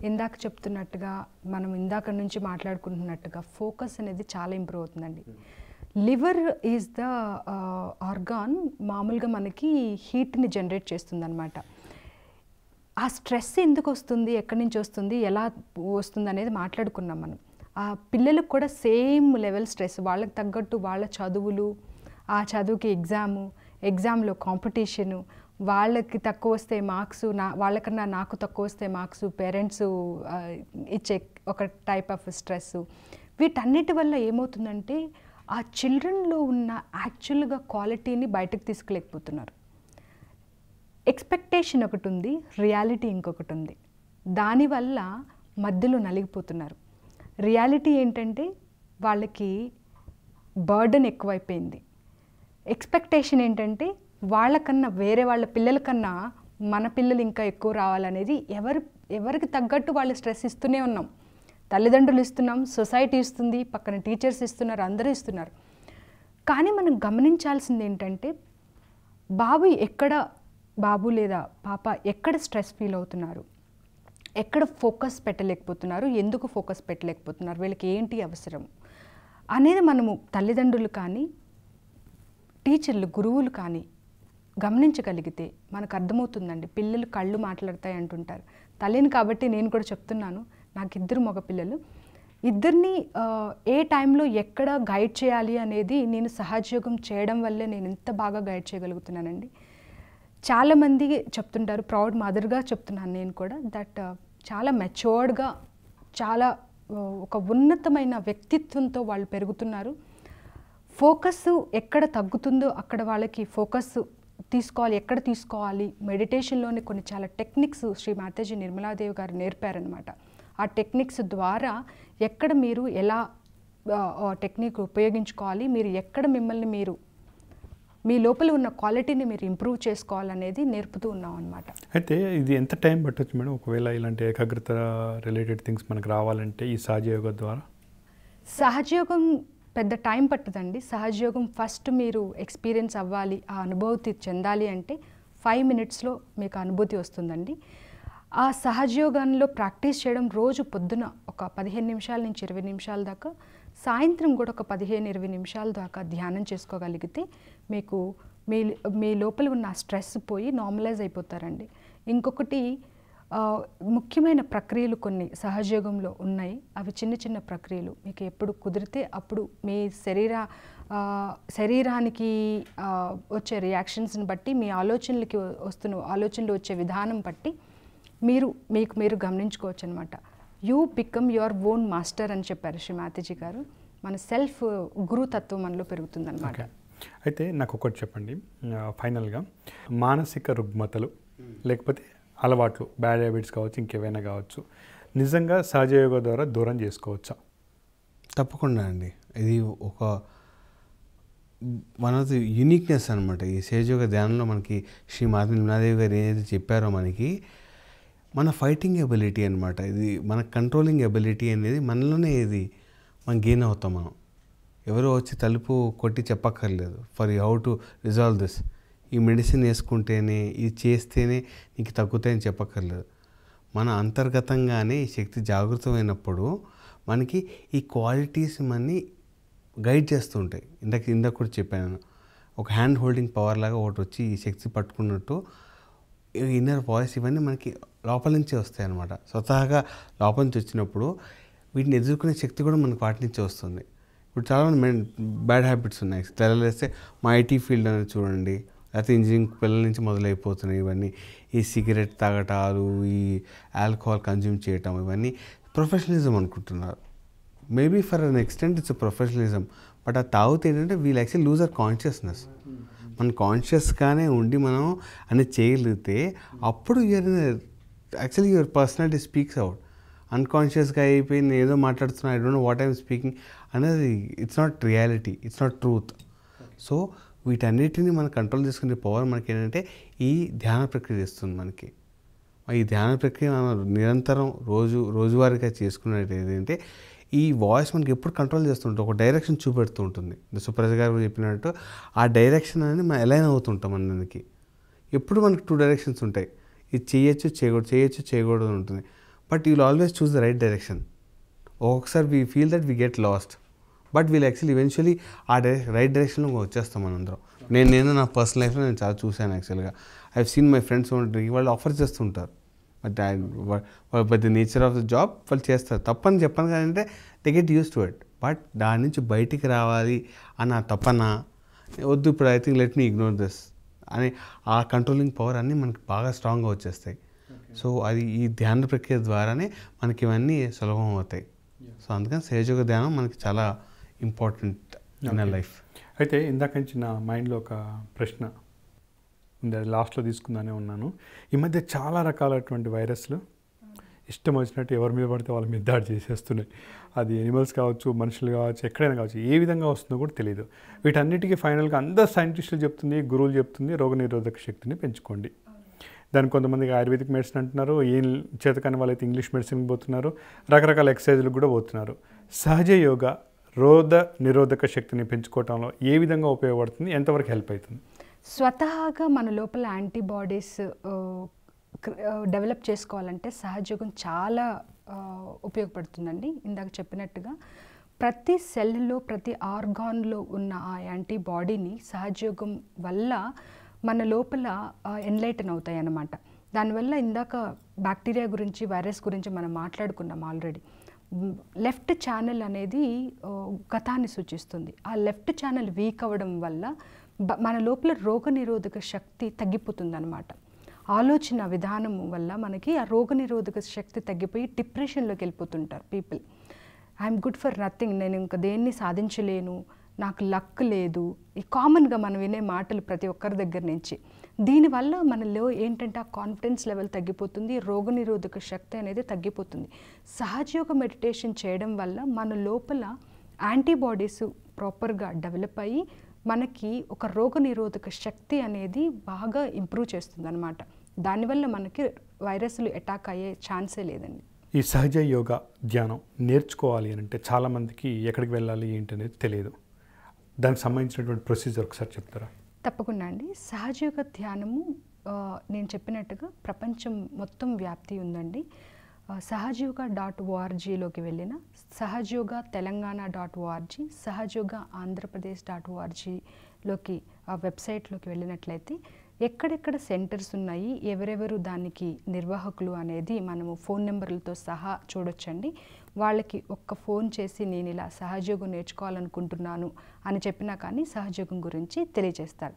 ఇందాక చెప్తున్నట్టుగా మనం ఇందాక నుంచి మాట్లాడుకుంటున్నట్టుగా ఫోకస్ అనేది చాలా ఇంప్రూవ్ అవుతుందండి. లివర్ ఈజ్ ద ఆర్గాన్ మామూలుగా మనకి హీట్ని జనరేట్ చేస్తుంది అనమాట. ఆ స్ట్రెస్ ఎందుకు వస్తుంది, ఎక్కడి నుంచి వస్తుంది, ఎలా వస్తుంది అనేది మాట్లాడుకున్నాం మనం. ఆ పిల్లలకు కూడా సేమ్ లెవెల్ స్ట్రెస్, వాళ్ళకి తగ్గట్టు వాళ్ళ చదువులు, ఆ చదువుకి ఎగ్జామ్లో కాంపిటీషను, వాళ్ళకి తక్కువ వస్తే మార్క్స్, వాళ్ళకన్నా నాకు తక్కువ వస్తే మార్క్స్, పేరెంట్స్ ఇచ్చే ఒక టైప్ ఆఫ్ స్ట్రెస్. వీటన్నిటి వల్ల ఏమవుతుందంటే ఆ చిల్డ్రన్లో ఉన్న యాక్చువల్గా క్వాలిటీని బయటకు తీసుకులేకపోతున్నారు. ఎక్స్పెక్టేషన్ ఒకటి ఉంది, రియాలిటీ ఇంకొకటి ఉంది. దానివల్ల మధ్యలో నలిగిపోతున్నారు. రియాలిటీ ఏంటంటే వాళ్ళకి బర్డెన్ ఎక్కువైపోయింది. ఎక్స్పెక్టేషన్ ఏంటంటే వాళ్ళకన్నా వేరే వాళ్ళ పిల్లల కన్నా మన పిల్లలు ఇంకా ఎక్కువ రావాలనేది ఎవరికి తగ్గట్టు వాళ్ళు స్ట్రెస్ ఇస్తూనే ఉన్నాం. తల్లిదండ్రులు ఇస్తున్నాం, సొసైటీ ఇస్తుంది, పక్కన టీచర్స్ ఇస్తున్నారు, అందరూ ఇస్తున్నారు. కానీ మనం గమనించాల్సింది ఏంటంటే బాబు లేదా పాప ఎక్కడ స్ట్రెస్ ఫీల్ అవుతున్నారు, ఎక్కడ ఫోకస్ పెట్టలేకపోతున్నారు, ఎందుకు ఫోకస్ పెట్టలేకపోతున్నారు, వీళ్ళకి ఏంటి అవసరం అనేది మనము తల్లిదండ్రులు కానీ టీచర్లు, గురువులు కానీ గమనించగలిగితే మనకు అర్థమవుతుందండి. పిల్లలు కళ్ళు మాట్లాడతాయి అంటుంటారు. తల్లిని కాబట్టి నేను కూడా చెప్తున్నాను, నాకు 2 మగపిల్లలు. ఇద్దరిని ఏ టైంలో ఎక్కడ గైడ్ చేయాలి అనేది నేను సహజయోగం చేయడం వల్లే నేను ఎంత బాగా గైడ్ చేయగలుగుతున్నానండి. చాలామంది చెప్తుంటారు, ప్రౌడ్ మదర్గా చెప్తున్నాను నేను కూడా, దట్ చాలా మెచ్యూర్డ్గా, చాలా ఒక ఉన్నతమైన వ్యక్తిత్వంతో వాళ్ళు పెరుగుతున్నారు. ఫోకస్ ఎక్కడ తగ్గుతుందో అక్కడ వాళ్ళకి ఫోకస్ తీసుకోవాలి, ఎక్కడ తీసుకోవాలి. మెడిటేషన్లోని కొన్ని చాలా టెక్నిక్స్ శ్రీ మాతాజీ నిర్మలాదేవి గారు నేర్పారనమాట. ఆ టెక్నిక్స్ ద్వారా ఎక్కడ మీరు ఎలా టెక్నిక్ ఉపయోగించుకోవాలి, మీరు ఎక్కడ మిమ్మల్ని మీరు మీ లోపల ఉన్న క్వాలిటీని మీరు ఇంప్రూవ్ చేసుకోవాలనేది నేర్పుతూ ఉన్నాం అనమాట. అయితే ఇది ఎంత టైం పట్టొచ్చు మేడం, ఒకవేళ ఇలాంటి ఏకాగ్రత రిలేటెడ్ థింగ్స్ మనకు రావాలంటే ఈ సహజ యోగా ద్వారా? సహజయోగం పెద్ద టైం పట్టదండి. సహజయోగం ఫస్ట్ మీరు ఎక్స్పీరియన్స్ అవ్వాలి, ఆ అనుభూతి చెందాలి అంటే 5 minutesలో మీకు అనుభూతి వస్తుందండి. ఆ సహజయోగంలో ప్రాక్టీస్ చేయడం రోజు పొద్దున ఒక 15 నిమిషాల నుంచి 20 నిమిషాల దాకా, సాయంత్రం కూడా ఒక 15-20 నిమిషాల దాకా ధ్యానం చేసుకోగలిగితే మీకు మీ లోపల ఉన్న స్ట్రెస్ పోయి నార్మలైజ్ అయిపోతారండి. ఇంకొకటి ముఖ్యమైన ప్రక్రియలు కొన్ని సహజయోగంలో ఉన్నాయి. అవి చిన్న చిన్న ప్రక్రియలు. మీకు ఎప్పుడు కుదిరితే అప్పుడు మీ శరీరానికి వచ్చే రియాక్షన్స్ని బట్టి, మీ ఆలోచనలు వచ్చే విధానం బట్టి మీరు గమనించుకోవచ్చు అనమాట. You become your own master అని చెప్పారు శ్రీ మాతాజీ గారు. మన సెల్ఫ్ గురుతత్వం మనలో పెరుగుతుందన్నమాట. అయితే నాకు ఒకటి చెప్పండి ఫైనల్గా, మానసిక రుగ్మతలు లేకపోతే అలవాట్లు, బ్యాడ్ హ్యాబిట్స్ కావచ్చు, ఇంకేవైనా కావచ్చు, నిజంగా సహజ యోగా ద్వారా దూరం చేసుకోవచ్చా? తప్పకుండా అండి. ఇది ఒక వన్ ఆఫ్ ది యూనిక్నెస్ అనమాట. ఈ సహజయోగ ధ్యానంలో మనకి శ్రీ మాతా నిర్మలాదేవి గారు ఏదైతే చెప్పారో మనకి, మన ఫైటింగ్ ఎబిలిటీ అనమాట. ఇది మన కంట్రోలింగ్ ఎబిలిటీ అనేది మనలోనే ఇది మనం గెయిన్ అవుతాం. మనం ఎవరో వచ్చి తలుపు కొట్టి చెప్పక్కర్లేదు for you how to resolve this. ఈ మెడిసిన్ వేసుకుంటేనే, ఇది చేస్తేనే నీకు తగ్గుతాయని చెప్పక్కర్లేదు. మన అంతర్గతంగానే ఈ శక్తి జాగృతమైనప్పుడు మనకి ఈ క్వాలిటీస్ మనని గైడ్ చేస్తూ ఉంటాయి. ఇందాక కూడా చెప్పాను, ఒక హ్యాండ్ హోల్డింగ్ పవర్ లాగా ఒకటి వచ్చి ఈ శక్తి పట్టుకున్నట్టు ఇన్నర్ వాయిస్ ఇవన్నీ మనకి లోపల నుంచే వస్తాయి అన్నమాట. స్వతహాగా లోపల నుంచి వచ్చినప్పుడు వీటిని ఎదుర్కొనే శక్తి కూడా మనకు వాటి నుంచే వస్తుంది. ఇప్పుడు చాలామంది బ్యాడ్ హ్యాబిట్స్ ఉన్నాయి. తెల్లలేస్తే మా ఐటీ ఫీల్డ్ అనేది చూడండి, లేకపోతే ఇంజనీరింగ్ పిల్లల నుంచి మొదలైపోతున్నాయి ఇవన్నీ. ఈ సిగరెట్ తాగటాలు, ఈ ఆల్కహాల్ కన్జ్యూమ్ చేయటం, ఇవన్నీ ప్రొఫెషనలిజం అనుకుంటున్నారు. Maybe for an extent it's professionalism. But ఆ తాగితే ఏంటంటే we'll actually lose our consciousness. మన కాన్షియస్గానే ఉండి మనం అనేది చేయగలిగితే అప్పుడు actually your personality speaks out. అన్కాన్షియస్గా అయిపోయి నేను ఏదో మాట్లాడుతున్నా, I don't know what I'm speaking అనేది it's not reality, it's not truth. So వీటన్నిటిని మనం కంట్రోల్ చేసుకునే పవర్ మనకి ఏంటంటే ఈ ధ్యాన ప్రక్రియ ఇస్తుంది మనకి. ఈ ధ్యాన ప్రక్రియ మనం నిరంతరం రోజువారీగా చేసుకునేది ఏంటంటే ఈ వాయిస్ మనకి ఎప్పుడు కంట్రోల్ చేస్తుంటే ఒక డైరెక్షన్ చూపెడుతూ ఉంటుంది. సుప్రజ గారు చెప్పినట్టు ఆ డైరెక్షన్ అనేది మనం అలైన్ అవుతుంటాం. మనకి ఎప్పుడు మనకి 2 డైరెక్షన్స్ ఉంటాయి. ఇది చేయొచ్చు చేయకూడదు ఉంటుంది. But you will always choose the right direction. ఒక్కొక్కసారి we feel that we get lost, but we'll actually eventually ఆ రైట్ డైరెక్షన్లో వచ్చేస్తాం మనందరం. నేను నా పర్సనల్ లైఫ్లో నేను చాలా చూశాను యాక్చువల్గా. I have seen my friends వాళ్ళు ఆఫర్ చేస్తుంటారు, but the nature of the job వాళ్ళు చేస్తారు. తప్పని చెప్పను కాదంటే they get use to it. But దాని నుంచి బయటికి రావాలి అన్న తప్పన వద్దు, ఇప్పుడు I think let me ignore this అని ఆ కంట్రోలింగ్ పవర్ అన్నీ మనకి బాగా స్ట్రాంగ్గా వచ్చేస్తాయి. సో అది ఈ ధ్యాన ప్రక్రియ ద్వారానే మనకి ఇవన్నీ సులభం అవుతాయి. సో అందుకని సహజయోగ ధ్యానం మనకి చాలా ఇంపార్టెంట్ ఇన్ లైఫ్. అయితే ఇందాక నుంచి నా మైండ్లో ఒక ప్రశ్న ఉంది, అది లాస్ట్లో తీసుకుందానే ఉన్నాను. ఈ మధ్య చాలా రకాలైనటువంటి వైరస్లు ఇష్టం వచ్చినట్టు ఎవరి మీద పడితే వాళ్ళ మీద దాడి చేసేస్తున్నాయి. అది ఎనిమల్స్ కావచ్చు, మనుషులు కావచ్చు, ఎక్కడైనా కావచ్చు, ఏ విధంగా వస్తుందో కూడా తెలియదు. వీటన్నిటికీ ఫైనల్గా అందరు సైంటిస్టులు చెప్తుంది, గురువులు చెప్తుంది, రోగనిరోధక శక్తిని పెంచుకోండి. దానికి కొంతమందికి ఆయుర్వేదిక్ మెడిసిన్ అంటున్నారు, ఏం చేతకాని వాళ్ళైతే ఇంగ్లీష్ మెడిసిన్కి పోతున్నారు, రకరకాల ఎక్సర్సైజులకు కూడా పోతున్నారు. సహజ యోగా రోగ నిరోధక శక్తిని పెంచుకోవటంలో ఏ విధంగా ఉపయోగపడుతుంది, ఎంతవరకు హెల్ప్ అవుతుంది? స్వతహాగా మన లోపల యాంటీబాడీస్ డెవలప్ చేసుకోవాలంటే సహజయోగం చాలా ఉపయోగపడుతుందండి. ఇందాక చెప్పినట్టుగా ప్రతి సెల్లో, ప్రతి ఆర్గాన్లో ఉన్న ఆ యాంటీబాడీని సహజయోగం వల్ల మన లోపల ఎన్లైటన్ అవుతాయి అన్నమాట. దానివల్ల ఇందాక బ్యాక్టీరియా గురించి, వైరస్ గురించి మనం మాట్లాడుకున్నాం ఆల్రెడీ. లెఫ్ట్ ఛానల్ అనేది గతాన్ని సూచిస్తుంది. ఆ లెఫ్ట్ ఛానల్ వీక్ అవ్వడం వల్ల మన లోపల రోగనిరోధక శక్తి తగ్గిపోతుంది అన్నమాట. ఆలోచన విధానం వల్ల మనకి ఆ రోగనిరోధక శక్తి తగ్గిపోయి డిప్రెషన్లోకి వెళ్ళిపోతుంటారు people. I'm good for nothing, నేను ఇంకా దేన్ని సాధించలేను, నాకు లక్ లేదు, ఈ కామన్గా మనం వినే మాటలు ప్రతి ఒక్కరి దగ్గర నుంచి. దీనివల్ల మనలో ఏంటంటే ఆ కాన్ఫిడెన్స్ లెవెల్ తగ్గిపోతుంది, రోగనిరోధక శక్తి అనేది తగ్గిపోతుంది. సహజయోగ మెడిటేషన్ చేయడం వల్ల మన లోపల యాంటీబాడీస్ ప్రాపర్గా డెవలప్ అయ్యి మనకి ఒక రోగనిరోధక శక్తి అనేది బాగా ఇంప్రూవ్ చేస్తుంది అనమాట. దానివల్ల మనకి వైరస్లు అటాక్ అయ్యే ఛాన్సే లేదండి. ఈ సహజ యోగా ధ్యానం నేర్చుకోవాలి అని అంటే చాలామందికి ఎక్కడికి వెళ్ళాలి ఏంటి అనేది తెలియదు. దానికి సంబంధించినటువంటి ప్రొసీజర్ ఒకసారి చెప్తారా? తప్పకుండా అండి. సహజయోగ ధ్యానము నేను చెప్పినట్టుగా ప్రపంచం మొత్తం వ్యాప్తి ఉందండి. సహజయోగా.orgలోకి వెళ్ళిన, సహజయోగా తెలంగాణ.org, సహజయోగా ఆంధ్రప్రదేశ్.orgలోకి వెబ్సైట్లోకి వెళ్ళినట్లయితే ఎక్కడెక్కడ సెంటర్స్ ఉన్నాయి, ఎవరెవరు దానికి నిర్వాహకులు అనేది మనము ఫోన్ నెంబర్లతో సహా చూడొచ్చండి. వాళ్ళకి ఒక్క ఫోన్ చేసి నేను ఇలా సహజయోగం నేర్చుకోవాలనుకుంటున్నాను అని చెప్పినా కానీ సహజయోగం గురించి తెలియజేస్తారు.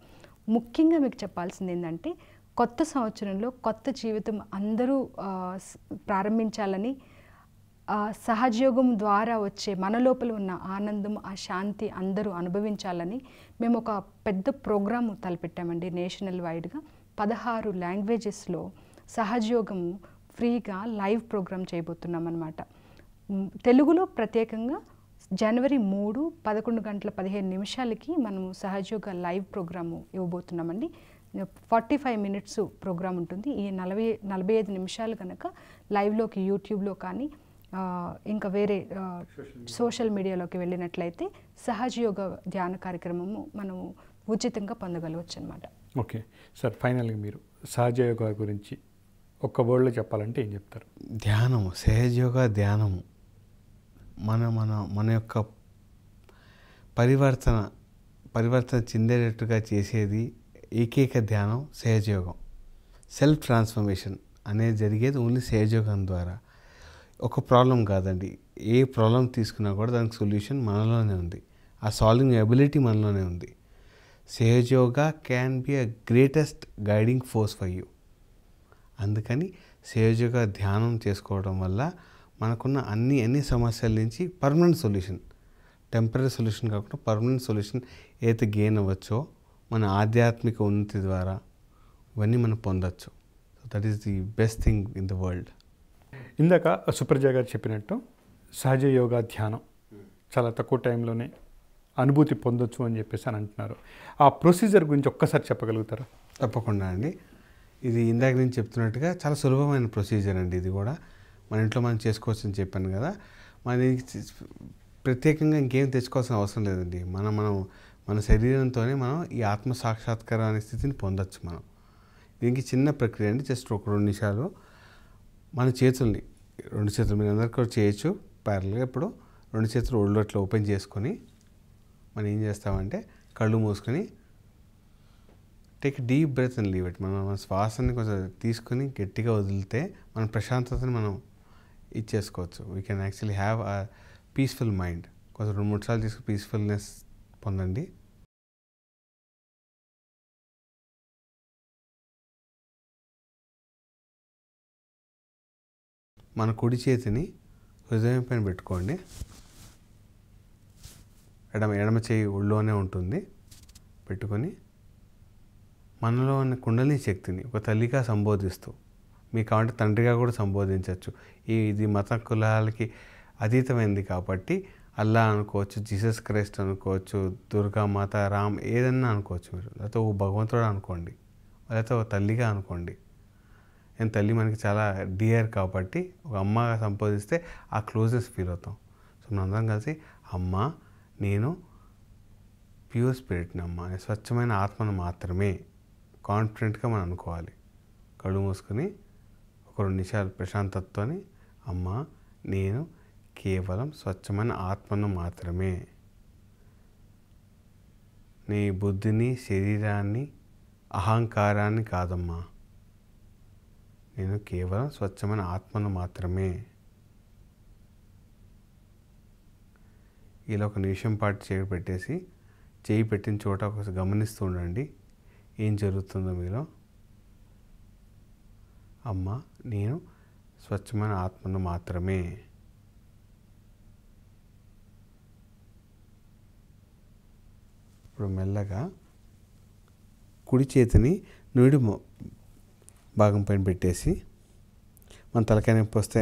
ముఖ్యంగా మీకు చెప్పాల్సింది ఏంటంటే, కొత్త సంవత్సరంలో కొత్త జీవితం అందరూ ప్రారంభించాలని, సహజయోగం ద్వారా వచ్చే మన లోపల ఉన్న ఆనందం, ఆ శాంతి అందరూ అనుభవించాలని మేము ఒక పెద్ద ప్రోగ్రాము తలపెట్టామండి. నేషనల్ వైడ్గా 16 లాంగ్వేజెస్లో సహజయోగము ఫ్రీగా లైవ్ ప్రోగ్రామ్ చేయబోతున్నాం అన్నమాట. తెలుగులో ప్రత్యేకంగా జనవరి 3 11:15 మనము సహజయోగ లైవ్ ప్రోగ్రాము ఇవ్వబోతున్నామండి. 45 మినిట్స్ ప్రోగ్రామ్ ఉంటుంది. ఈ 45 నిమిషాలు కనుక లైవ్లోకి యూట్యూబ్లో కానీ ఇంకా వేరే సోషల్ మీడియాలోకి వెళ్ళినట్లయితే సహజయోగ ధ్యాన కార్యక్రమము మనము ఉచితంగా పొందగలవచ్చు అనమాట. ఓకే సార్, ఫైనల్గా మీరు సహజయోగ గురించి ఒక్క వర్డ్లో చెప్పాలంటే ఏం చెప్తారు? ధ్యానము, సహజయోగ ధ్యానము మన యొక్క పరివర్తన చెందేటట్టుగా చేసేది ఏకైక ధ్యానం సహజయోగం. సెల్ఫ్ ట్రాన్స్ఫర్మేషన్ అనేది జరిగేది ఓన్లీ సహజయోగం ద్వారా. ఒక ప్రాబ్లం కాదండి, ఏ ప్రాబ్లం తీసుకున్నా కూడా దానికి సొల్యూషన్ మనలోనే ఉంది. ఆ సాల్వింగ్ ఎబిలిటీ మనలోనే ఉంది. Sahaja Yoga can be a greatest guiding force for you. అందుకని సహజయోగ ధ్యానం చేసుకోవడం వల్ల మనకున్న అన్ని సమస్యల నుంచి పర్మనెంట్ సొల్యూషన్, టెంపరీ సొల్యూషన్ కాకుండా పర్మనెంట్ సొల్యూషన్ ఏదైతే గెయిన్ అవ్వచ్చో మన ఆధ్యాత్మిక ఉన్నతి ద్వారా ఇవన్నీ మనం పొందొచ్చు. So that is the best thing in the world. ఇందాక సుప్రజ గారు చెప్పినట్టు సహజ యోగా ధ్యానం చాలా తక్కువ టైంలోనే అనుభూతి పొందొచ్చు అని చెప్పేసి అని అంటున్నారు. ఆ ప్రొసీజర్ గురించి ఒక్కసారి చెప్పగలుగుతారా? తప్పకుండా అండి. ఇది ఇందాక నేను చెప్తున్నట్టుగా చాలా సులభమైన ప్రొసీజర్ అండి. ఇది కూడా మన ఇంట్లో మనం చేసుకోవచ్చు అని చెప్పాను కదా. ప్రత్యేకంగా ఇంకేం తెచ్చుకోవాల్సిన అవసరం లేదండి. మన శరీరంతోనే మనం ఈ ఆత్మ సాక్షాత్కారం అనే స్థితిని పొందొచ్చు. మనం దీనికి చిన్న ప్రక్రియ అండి. జస్ట్ ఒక 2 నిమిషాలు మన చేతుల్ని 2 చేతులు మీరు అందరికీ కూడా చేయొచ్చు ప్యారల్గా. ఇప్పుడు 2 చేతులు ఒళ్ళు అట్లా ఓపెన్ చేసుకొని మనం ఏం చేస్తామంటే కళ్ళు మూసుకొని take deep breath and leave it. మన శ్వాసని కొంచెం తీసుకొని గట్టిగా వదిలితే మన ప్రశాంతతని మనం ఇచ్చేసుకోవచ్చు. We can actually have a peaceful mind. కొంచెం 2-3 సార్లు తీసుకుని పీస్ఫుల్నెస్ పొందండి. మన కుడి చేతిని హృదయం పైన పెట్టుకోండి. ఎడమ చేయి ఒళ్ళోనే ఉంటుంది. పెట్టుకొని మనలో ఉన్న కుండలిని శక్తిని ఒక తల్లిగా సంబోధిస్తూ, మీకు కావాలంటే తండ్రిగా కూడా సంబోధించవచ్చు. ఇది మత కులాలకి అతీతమైంది కాబట్టి అల్లా అనుకోవచ్చు, జీసస్ క్రైస్ట్ అనుకోవచ్చు, దుర్గామాత, రామ్ ఏదన్నా అనుకోవచ్చు మీరు. లేకపోతే ఓ భగవంతుడు అనుకోండి, లేకపోతే ఒక తల్లిగా అనుకోండి. నేను తల్లి మనకి చాలా డియర్ కాబట్టి ఒక అమ్మగా సంబోధిస్తే ఆ క్లోజెస్ ఫీల్ అవుతాం. సో మనందరం కలిసి అమ్మ, నేను ప్యూర్ స్పిరిట్ని, అమ్మ నేను స్వచ్ఛమైన ఆత్మను మాత్రమే కాన్ఫిడెంట్గా మనం అనుకోవాలి. కళ్ళు మూసుకొని ఒక 2 నిమిషాలు ప్రశాంతతతోని అమ్మ నేను కేవలం స్వచ్ఛమైన ఆత్మను మాత్రమే, నీ బుద్ధిని, శరీరాన్ని, అహంకారాన్ని కాదమ్మా, నేను కేవలం స్వచ్ఛమైన ఆత్మను మాత్రమే. ఇలా ఒక నిమిషం పాటు చేయి పెట్టిన చోట ఒకసారి గమనిస్తూ ఉండండి ఏం జరుగుతుందో మీలో. అమ్మ నేను స్వచ్ఛమైన ఆత్మను మాత్రమే. ఇప్పుడు మెల్లగా కుడి చేతిని నుడి భాగం పైన పెట్టేసి, మన తలకాయ నొప్పి వస్తే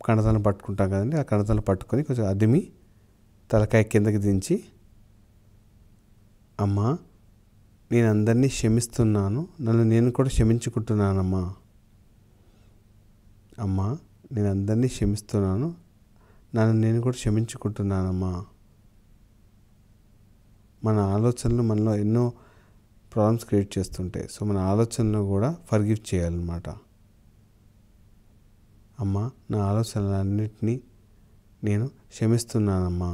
కణతలను పట్టుకుంటాం కదండి, ఆ కణతలను పట్టుకొని కొంచెం అదిమి తలకాయ కిందకి దించి అమ్మా, నేను అందరినీ క్షమిస్తున్నాను, నన్ను నేను కూడా క్షమించుకుంటున్నానమ్మా. అమ్మా, నేను అందరినీ క్షమిస్తున్నాను, నన్ను నేను కూడా క్షమించుకుంటున్నానమ్మా. మన ఆలోచనలు మనలో ఎన్నో ప్రాబ్లమ్స్ క్రియేట్ చేస్తుంటాయి. సో మన ఆలోచనలు కూడా ఫర్గివ్ చేయాలన్నమాట. అమ్మా, నా ఆలోచనలన్నిటినీ నేను క్షమిస్తున్నానమ్మా.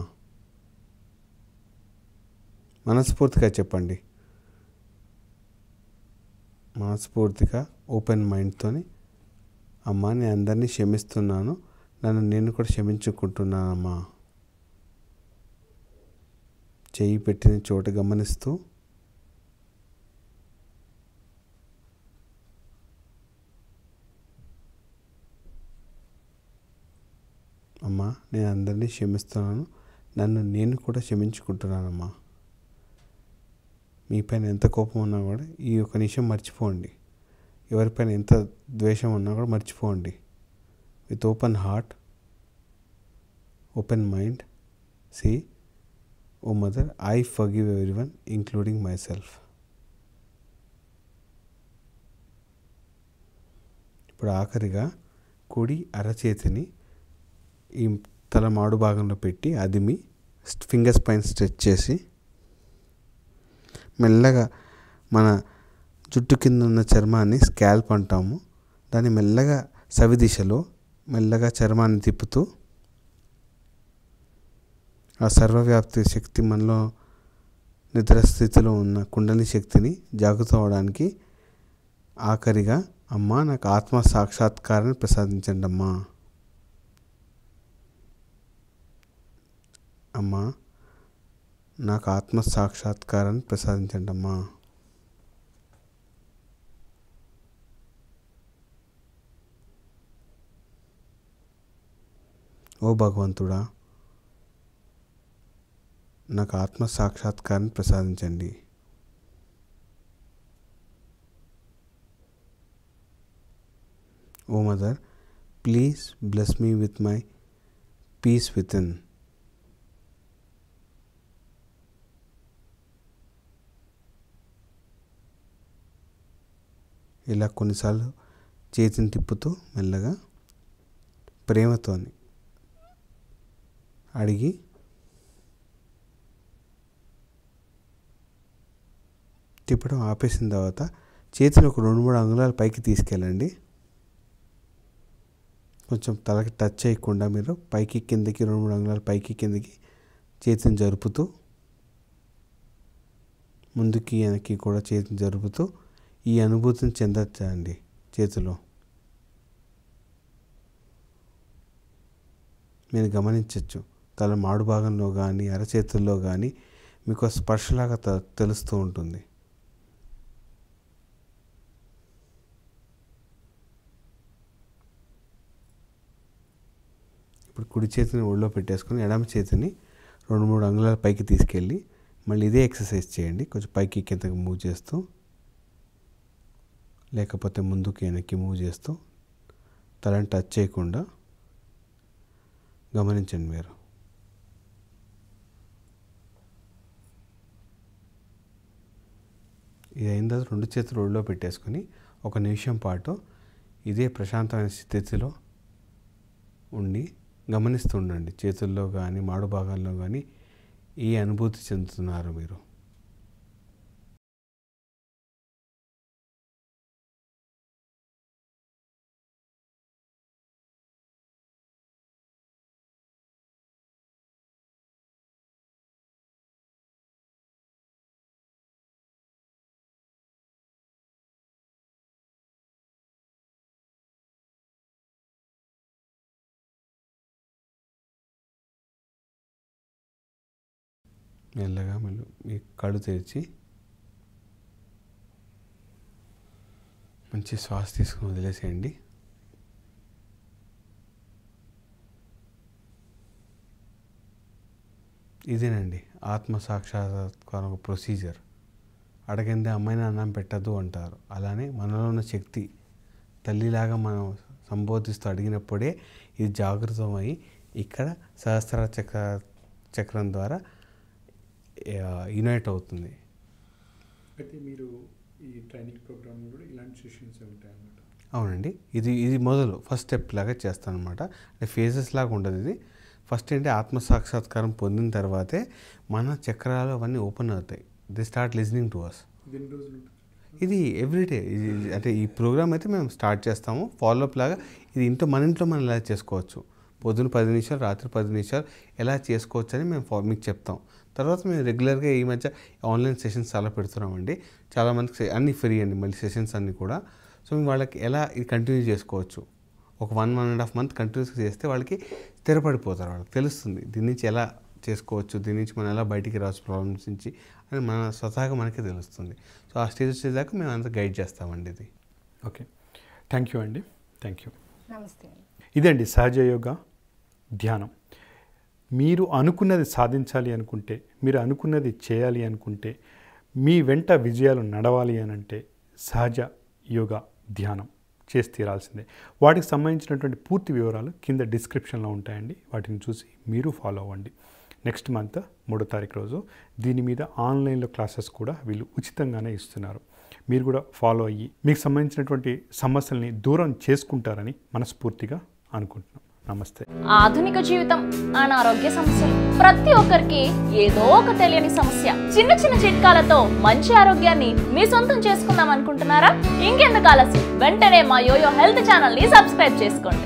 మనస్ఫూర్తిగా చెప్పండి. మనస్ఫూర్తిగా ఓపెన్ మైండ్తోని, అమ్మా నేను అందరినీ క్షమిస్తున్నాను, నన్ను నేను కూడా క్షమించుకుంటున్నానమ్మా. చెయ్యి పెట్టిన చోట గమనిస్తూ అమ్మా నేను అందరినీ క్షమిస్తున్నాను, నన్ను నేను కూడా క్షమించుకుంటున్నానమ్మా. మీపైన ఎంత కోపం ఉన్నా కూడా ఈ ఒక నిమిషం మర్చిపోండి. ఎవరిపైన ఎంత ద్వేషం ఉన్నా కూడా మర్చిపోండి. With open heart, open mind, see, oh mother, I forgive everyone including myself. ఇప్పుడు ఆఖరిగా కుడి అరచేతిని ఈ తల మాడు భాగంలో పెట్టి అదిమి ఫింగర్స్ పైన స్ట్రెచ్ చేసి మెల్లగా మన జుట్టు కింద ఉన్న చర్మాన్ని స్కాల్ప్ అంటాము, దాన్ని మెల్లగా సవి దిశలో మెల్లగా చర్మాన్ని తిప్పుతూ ఆ సర్వవ్యాప్తి శక్తి మనలో నిద్రస్థితిలో ఉన్న కుండలి శక్తిని జాగృతం అవడానికి ఆఖరిగా అమ్మా నాకు ఆత్మ సాక్షాత్కారాన్ని ప్రసాదించండి అమ్మా. అమ్మా నాకు ఆత్మ సాక్షాత్కారాన్ని ప్రసాదించండి అమ్మా. ఓ భగవంతుడా, నాకు ఆత్మ సాక్షాత్కారాన్ని ప్రసాదించండి. Oh mother, please bless me with my peace within. ఇలా కొన్నిసార్లు చేతిని తిప్పుతూ మెల్లగా ప్రేమతో అడిగి తిప్పడం ఆపేసిన తర్వాత చేతిని ఒక 2-3 అంగుళాలు పైకి తీసుకెళ్ళండి. కొంచెం తలకి టచ్ చేయకుండా మీరు పైకి కిందకి 2-3 అంగుళాలు పైకి కిందకి చేతిని జరుపుతూ, ముందుకి వెనక్కి కూడా చేతిని జరుపుతూ ఈ అనుభూతిని చెందచ్చండి. చేతిలో మీరు గమనించవచ్చు, తల మాడు భాగంలో కానీ అరచేతుల్లో కానీ మీకు స్పర్శలాగా తెలుస్తూ ఉంటుంది. ఇప్పుడు కుడి చేతిని ఒళ్ళో పెట్టేసుకొని ఎడమ చేతిని 2-3 అంగుళాల పైకి తీసుకెళ్ళి మళ్ళీ ఇదే ఎక్సర్సైజ్ చేయండి. కొంచెం పైకి కిందకి మూవ్ చేస్తూ, లేకపోతే ముందుకి వెనక్కి మూవ్ చేస్తూ తలని టచ్ చేయకుండా గమనించండి. మీరు ఇది అయిన తర్వాత 2 చేతులు ఒళ్ళో పెట్టేసుకొని 1 నిమిషం పాటు ఇదే ప్రశాంతమైన స్థితిలో ఉండి గమనిస్తూ ఉండండి. చేతుల్లో కానీ మాడు భాగాల్లో కానీ ఈ అనుభూతి చెందుతున్నారు మీరు. మెల్లగా మీ కళ్ళు తెరిచి మంచి శ్వాస తీసుకుని వదిలేసేయండి. ఇదేనండి ఆత్మ సాక్షాత్కారం ప్రొసీజర్. అడగందే అమ్మాయిని అన్నం పెట్టద్దు అంటారు. అలానే మనలో ఉన్న శక్తి తల్లిలాగా మనం సంబోధిస్తూ అడిగినప్పుడే ఇది జాగృతమై ఇక్కడ సహస్ర చక్రం ద్వారా యునైట్ అవుతుంది. అయితే మీరు ఈ ట్రైనింగ్ ప్రోగ్రామ్ కూడా ఇలాంటి సెషన్స్ ఉంటాయి అన్నమాట. అవునండి, ఇది మొదలు ఫస్ట్ స్టెప్ లాగా చేస్తాను అనమాట. అంటే ఫేజెస్ లాగా ఉండదు ఇది. ఫస్ట్ ఏంటి, ఆత్మసాక్షాత్కారం పొందిన తర్వాతే మన చక్రాలు అవన్నీ ఓపెన్ అవుతాయి. They start listening to us. ఇది ఎవ్రీడే. ఇది అంటే ఈ ప్రోగ్రామ్ అయితే మేము స్టార్ట్ చేస్తాము ఫాలోఅప్ లాగా. ఇది మన ఇంట్లో మనం ఎలా చేసుకోవచ్చు, పొద్దున 10 నిమిషాలు, రాత్రి 10 నిమిషాలు ఎలా చేసుకోవచ్చు అని మేము మీకు చెప్తాం. తర్వాత మేము రెగ్యులర్గా ఈ మధ్య ఆన్లైన్ సెషన్స్ చాలా పెడుతున్నామండి. చాలామందికి అన్నీ ఫ్రీ అండి, మళ్ళీ సెషన్స్ అన్నీ కూడా. సో మేము వాళ్ళకి ఎలా ఇది కంటిన్యూ చేసుకోవచ్చు, ఒక 1.5 మంత్ కంటిన్యూస్గా చేస్తే వాళ్ళకి స్థిరపడిపోతారు. వాళ్ళకి తెలుస్తుంది దీని నుంచి ఎలా చేసుకోవచ్చు, దీని నుంచి మనం ఎలా బయటికి రావచ్చు ప్రాబ్లమ్స్ నుంచి అని మన స్వతహాగా మనకే తెలుస్తుంది. సో ఆ స్టేజ్ వచ్చేదాకా మేము అంతా గైడ్ చేస్తామండి ఇది. ఓకే, థ్యాంక్ యూ అండి. Thank you. నమస్తే. ఇదండి సహజ యోగా ధ్యానం. మీరు అనుకున్నది సాధించాలి అనుకుంటే, మీరు అనుకున్నది చేయాలి అనుకుంటే, మీ వెంట విజయాలు నడవాలి అని అంటే సహజ యోగా ధ్యానం చేసి తీరాల్సిందే. వాటికి సంబంధించినటువంటి పూర్తి వివరాలు కింద డిస్క్రిప్షన్లో ఉంటాయండి. వాటిని చూసి మీరు ఫాలో అవ్వండి. నెక్స్ట్ మంత్ 3వ తారీఖు రోజు దీని మీద ఆన్లైన్లో క్లాసెస్ కూడా వీళ్ళు ఉచితంగానే ఇస్తున్నారు. మీరు కూడా ఫాలో అయ్యి మీకు సంబంధించినటువంటి సమస్యల్ని దూరం చేసుకుంటారని మనస్ఫూర్తిగా అనుకుంటున్నాం. నమస్తే. ఆధునిక జీవితం, అనారోగ్య సమస్యలు, ప్రతి ఒక్కరికి ఏదో ఒక తెలియని సమస్య. చిన్న చిన్న చిట్కాలతో మంచి ఆరోగ్యాన్ని మీ సొంతం చేసుకుందాం అనుకుంటున్నారా? ఇంకెందుకు ఆలస్యం, వెంటనే మా యోయో హెల్త్ ఛానల్ ని సబ్స్క్రైబ్ చేసుకోండి.